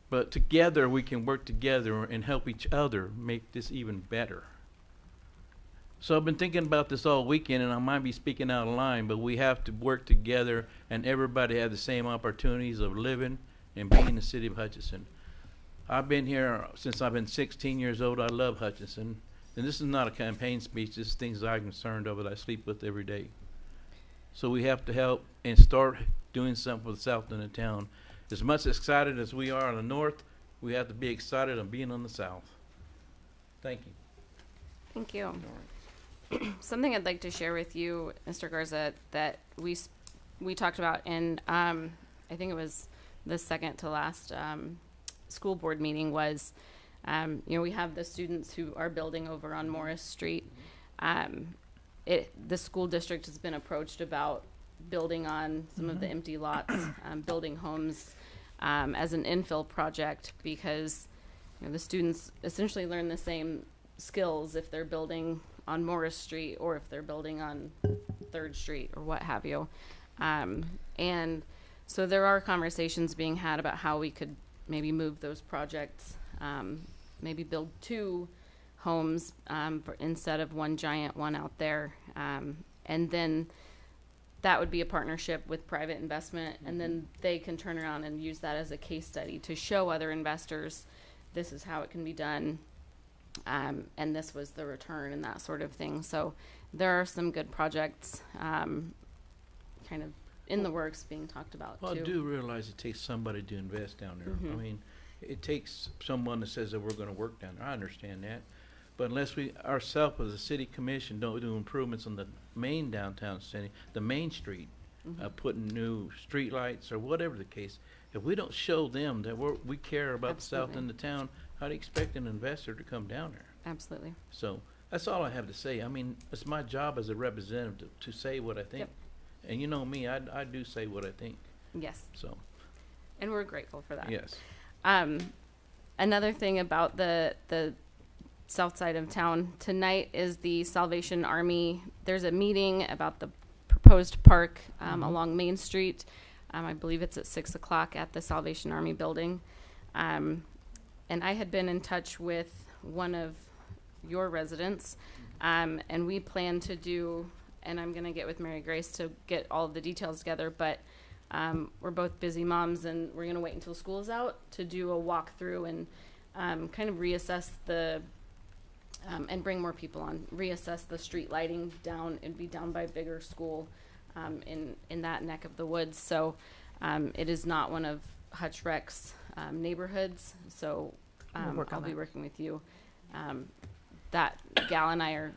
But together, we can work together and help each other make this even better. So I've been thinking about this all weekend, and I might be speaking out of line, but we have to work together and everybody have the same opportunities of living and being in the city of Hutchinson. I've been here since I've been 16 years old. I love Hutchinson. And this is not a campaign speech. This is things I'm concerned over that I sleep with every day. So we have to help and start doing something for the south end of town. As much excited as we are on the north, we have to be excited on being on the south. Thank you. Thank you. Something I'd like to share with you, Mr. Garza, that we talked about in, I think it was the second to last school board meeting was, we have the students who are building over on Morris Street. The school district has been approached about building on some of the empty lots, building homes as an infill project because the students essentially learn the same skills if they're building on Morris Street or if they're building on 3rd Street or what have you. And so there are conversations being had about how we could maybe move those projects, maybe build 2 homes instead of one giant one out there. And then that would be a partnership with private investment, and then they can turn around and use that as a case study to show other investors this is how it can be done. And this was the return and that sort of thing. So there are some good projects kind of in the works being talked about Well, too. I do realize it takes somebody to invest down there. I mean, it takes someone that says that we're going to work down there. I understand that. But unless we ourselves as a city commission don't do improvements on the main downtown city, the main street, putting new street lights or whatever the case, if we don't show them that we care about the south end of town, how do you expect an investor to come down there? Absolutely. So that's all I have to say. I mean, it's my job as a representative to say what I think. Yep. And you know me, I do say what I think. Yes. So. And we're grateful for that. Yes. Another thing about the south side of town, tonight is the Salvation Army. There's a meeting about the proposed park along Main Street. I believe it's at 6 o'clock at the Salvation Army building. And I had been in touch with one of your residents, and we plan to do, and I'm going to get with Mary Grace to get all of the details together, but we're both busy moms, and we're going to wait until school's out to do a walkthrough and kind of reassess the and bring more people on, reassess the street lighting down. It'd be down by Bigger School in that neck of the woods. So it is not one of Hutch Rec's neighborhoods. So I'll be working with you. That gal and I are,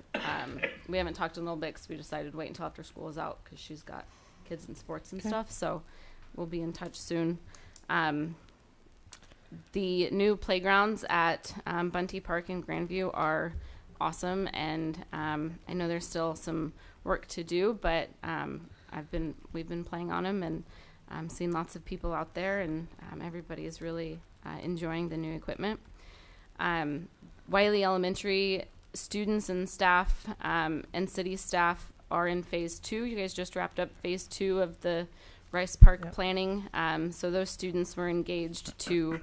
we haven't talked in a little bit because we decided to wait until after school is out because she's got kids in sports and stuff. So we'll be in touch soon. The new playgrounds at Bunty Park in Grandview are awesome, and I know there's still some work to do, but we've been playing on them and seen lots of people out there, and everybody is really enjoying the new equipment. Wiley Elementary students and staff and city staff are in phase 2. You guys just wrapped up phase 2 of the Rice Park planning. So those students were engaged to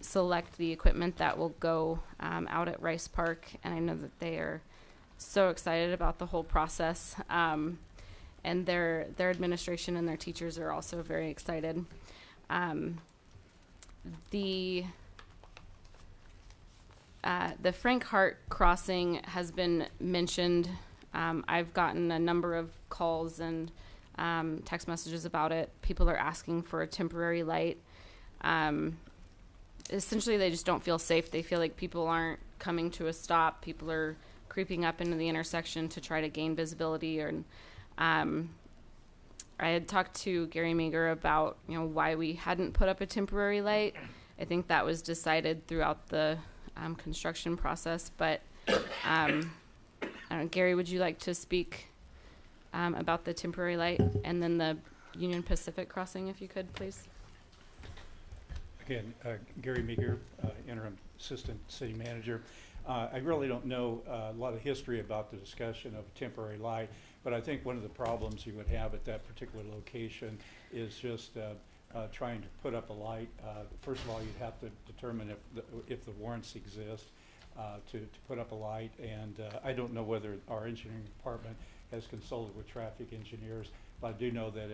select the equipment that will go out at Rice Park. And I know that they are so excited about the whole process. And their administration and their teachers are also very excited. The Frank Hart crossing has been mentioned. I've gotten a number of calls and text messages about it. People are asking for a temporary light. Essentially, they just don't feel safe. They feel like people aren't coming to a stop. People are creeping up into the intersection to try to gain visibility. And I had talked to Gary Meager about why we hadn't put up a temporary light. I think that was decided throughout the construction process, but I don't know, Gary, would you like to speak about the temporary light and then the Union Pacific crossing, if you could, please? Again, Gary Meager, interim assistant city manager. I really don't know a lot of history about the discussion of temporary light, but I think one of the problems you would have at that particular location is just trying to put up a light. First of all, you'd have to determine if the warrants exist to put up a light, and I don't know whether our engineering department has consulted with traffic engineers, but I do know that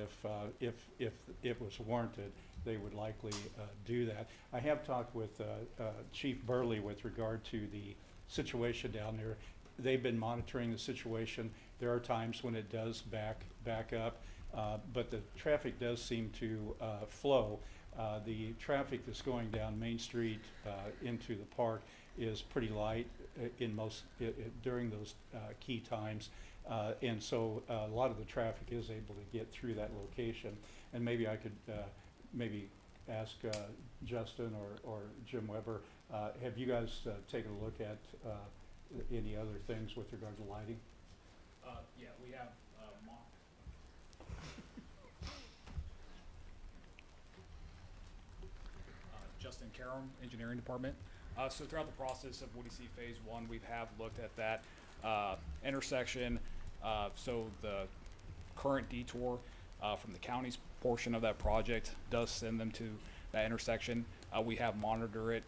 if it was warranted, they would likely do that. I have talked with Chief Burley with regard to the situation down there. They've been monitoring the situation. There are times when it does back up. But the traffic does seem to flow. The traffic that's going down Main Street into the park is pretty light in during those key times, and so a lot of the traffic is able to get through that location. And maybe I could maybe ask Justin or Jim Weber, have you guys taken a look at any other things with regard to lighting? Yeah, we have Justin Karam, Engineering Department. So throughout the process of WDC Phase 1, we have looked at that intersection. So the current detour from the county's portion of that project does send them to that intersection. We have monitored it.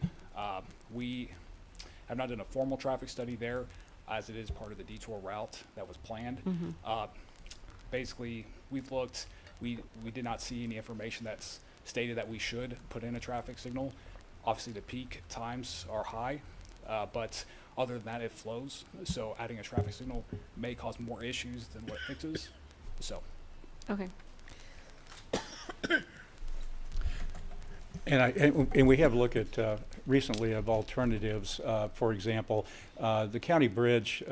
We have not done a formal traffic study there, as it is part of the detour route that was planned. Basically, we've looked. We did not see any information that's stated that we should put in a traffic signal. Obviously, the peak times are high, but other than that, it flows. So adding a traffic signal may cause more issues than what it fixes. So. Okay. And we have looked at recently of alternatives. For example, the county bridge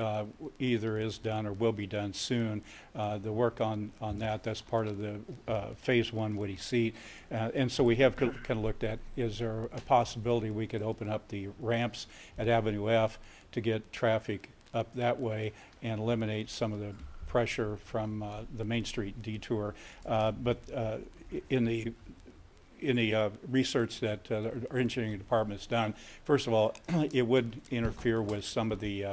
either is done or will be done soon. The work on that's part of the Phase 1 Woody Seat. And so we have kind of looked at, is there a possibility we could open up the ramps at Avenue F to get traffic up that way and eliminate some of the pressure from the Main Street detour. But in the research that our engineering department has done, first of all, it would interfere with some of the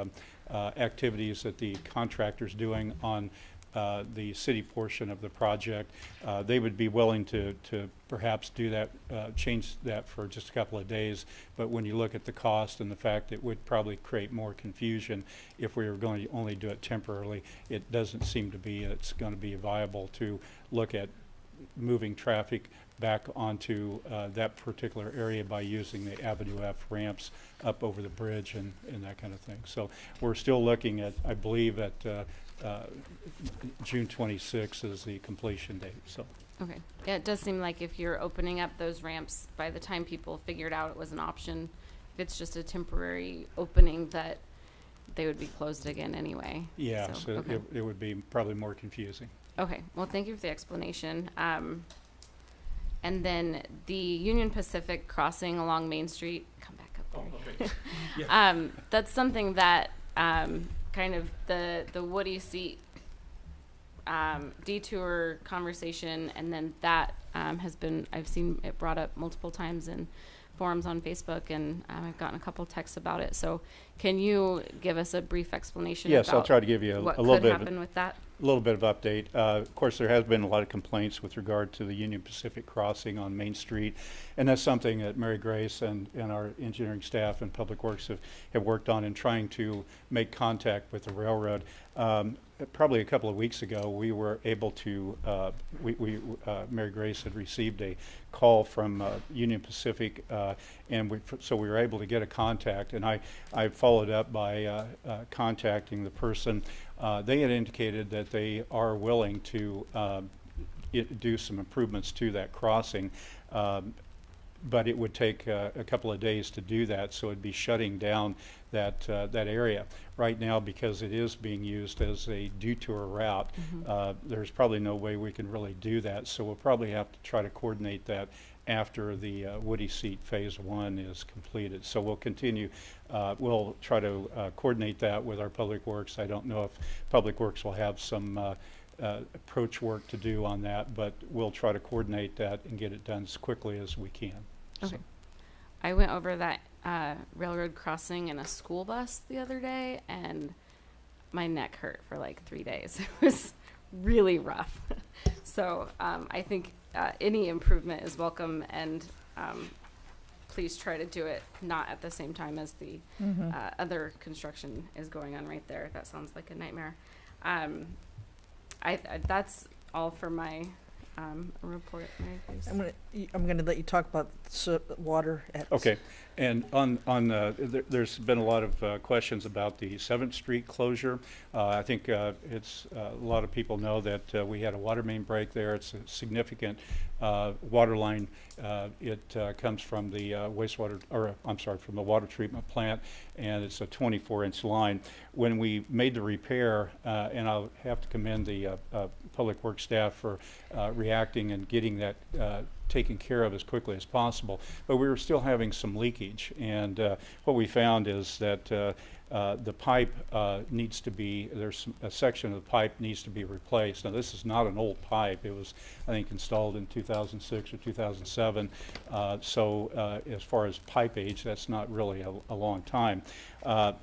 activities that the contractor's doing on the city portion of the project. They would be willing to perhaps do that, change that for just a couple of days, but when you look at the cost and the fact it would probably create more confusion if we were going to only do it temporarily, it doesn't seem to be it's going to be viable to look at moving traffic back onto that particular area by using the Avenue F ramps up over the bridge and that kind of thing. So we're still looking at, I believe, at June 26th is the completion date. So. Okay. Yeah, it does seem like if you're opening up those ramps, by the time people figured out it was an option, if it's just a temporary opening, that they would be closed again anyway. Yeah, so okay. it would be probably more confusing. Okay. Well, thank you for the explanation. And then the Union Pacific crossing along Main Street, come back up. Oh, okay. That's something that kind of the Woody Seat detour conversation, and then that has been, I've seen it brought up multiple times in forums on Facebook, and I've gotten a couple texts about it. So can you give us a brief explanation Yes, about I'll try to give you what a little could bit happen with that? A little bit of update. Of course, there has been a lot of complaints with regard to the Union Pacific crossing on Main Street, and that's something that Mary Grace and our engineering staff and Public Works have worked on in trying to make contact with the railroad. Probably a couple of weeks ago, we were able to, Mary Grace had received a call from Union Pacific, and so we were able to get a contact, and I followed up by contacting the person. They had indicated that they are willing to do some improvements to that crossing, but it would take a couple of days to do that, so it'd be shutting down that area. Right now, because it is being used as a detour route, there's probably no way we can really do that, so we'll probably have to try to coordinate that after the Woody Seat Phase 1 is completed. So we'll continue, we'll try to coordinate that with our Public Works. I don't know if Public Works will have some approach work to do on that, but we'll try to coordinate that and get it done as quickly as we can. Okay. So. I went over that railroad crossing in a school bus the other day, and my neck hurt for like 3 days. It was really rough. So I think any improvement is welcome, and please try to do it not at the same time as the other construction is going on right there. That sounds like a nightmare. That's all for my report. Mary, please. I'm gonna let you talk about water. Okay, and there's been a lot of questions about the 7th Street closure. I think it's a lot of people know that we had a water main break there. It's a significant water line. It comes from the from the water treatment plant, and it's a 24-inch line. When we made the repair, and I'll have to commend the Public Works staff for reacting and getting that taken care of as quickly as possible, but we were still having some leakage, and what we found is that the pipe needs to be, a section of the pipe needs to be replaced. Now this is not an old pipe. It was, I think, installed in 2006 or 2007, so as far as pipe age, that's not really a long time.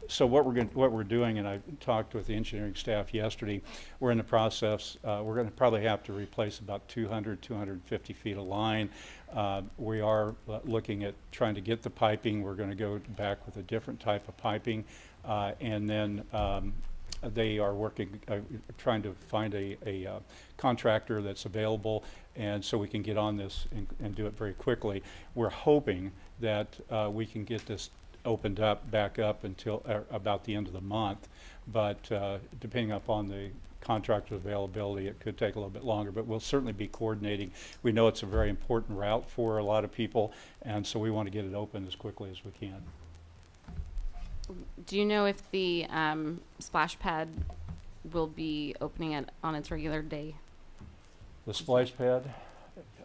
So what we're doing, and I talked with the engineering staff yesterday, we're in the process, we're going to probably have to replace about 250 feet of line. We are looking at trying to get the piping. We're going to go back with a different type of piping, and then they are working, trying to find a contractor that's available, and so we can get on this and do it very quickly. We're hoping that we can get this opened up back up until about the end of the month, but depending upon the contractor availability, it could take a little bit longer, but we'll certainly be coordinating. We know it's a very important route for a lot of people, and so we want to get it open as quickly as we can. Do you know if the splash pad will be opening on its regular day? The splash pad?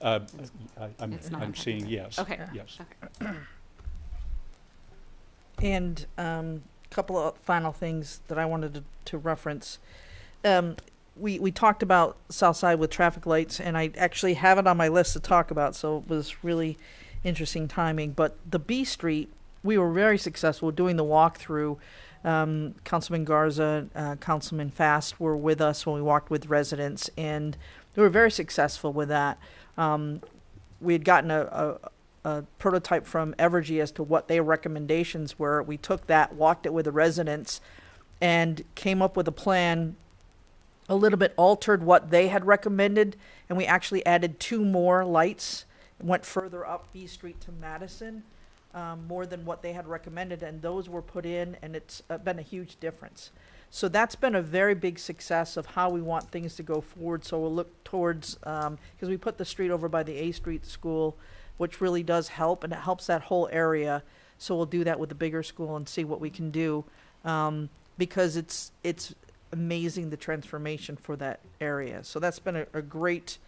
I'm seeing yes. Okay. Yes. Okay. And a couple of final things that I wanted to reference. We talked about Southside with traffic lights, and I actually have it on my list to talk about, so it was really interesting timing. But the B Street, we were very successful doing the walkthrough. Councilman Garza, Councilman Fast were with us when we walked with residents, and we were very successful with that. We had gotten a prototype from Evergy as to what their recommendations were. We took that, walked it with the residents, and came up with a plan a little bit altered what they had recommended, and we actually added 2 more lights, went further up B Street to Madison, more than what they had recommended, and those were put in, and it's been a huge difference. So that's been a very big success of how we want things to go forward. So we'll look towards, because we put the street over by the A Street School, which really does help, and it helps that whole area. So we'll do that with the bigger school and see what we can do, because it's amazing the transformation for that area. So that's been a great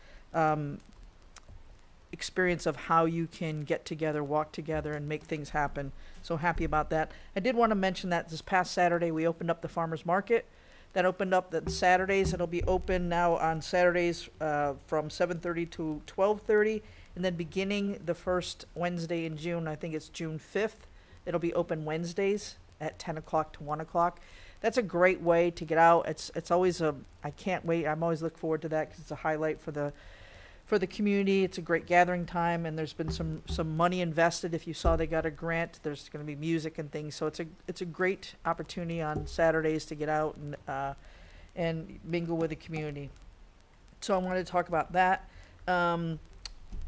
experience of how you can get together, walk together, and make things happen. So happy about that. I did want to mention that this past Saturday we opened up the farmers market. That opened up the Saturdays. It'll be open now on Saturdays from 7:30 to 12:30, and then beginning the first Wednesday in June, I think it's June 5th, it'll be open Wednesdays at 10 o'clock to 1 o'clock. That's a great way to get out. It's always I can't wait. I'm always look forward to that because it's a highlight for the community. It's a great gathering time, and there's been some money invested. If you saw, they got a grant. There's going to be music and things, so it's a great opportunity on Saturdays to get out and mingle with the community. So I wanted to talk about that.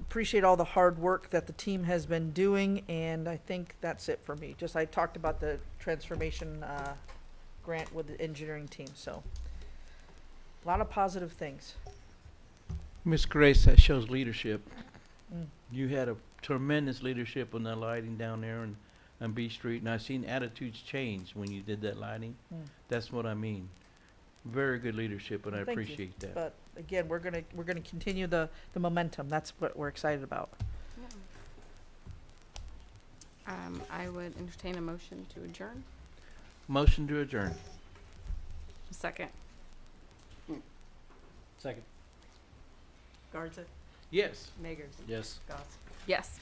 Appreciate all the hard work that the team has been doing, and I think that's it for me. Just I talked about the transformation grant with the engineering team, so a lot of positive things. Miss Grace, that shows leadership. Mm. You had a tremendous leadership on that lighting down there on B Street, and I've seen attitudes change when you did that lighting. Mm. That's what I mean. Very good leadership, and I Thank you. appreciate that. But again, we're gonna continue the momentum. That's what we're excited about. I would entertain a motion to adjourn. Motion to adjourn. Second. Second. Garza. Yes. Magers. Yes. Goss. Yes.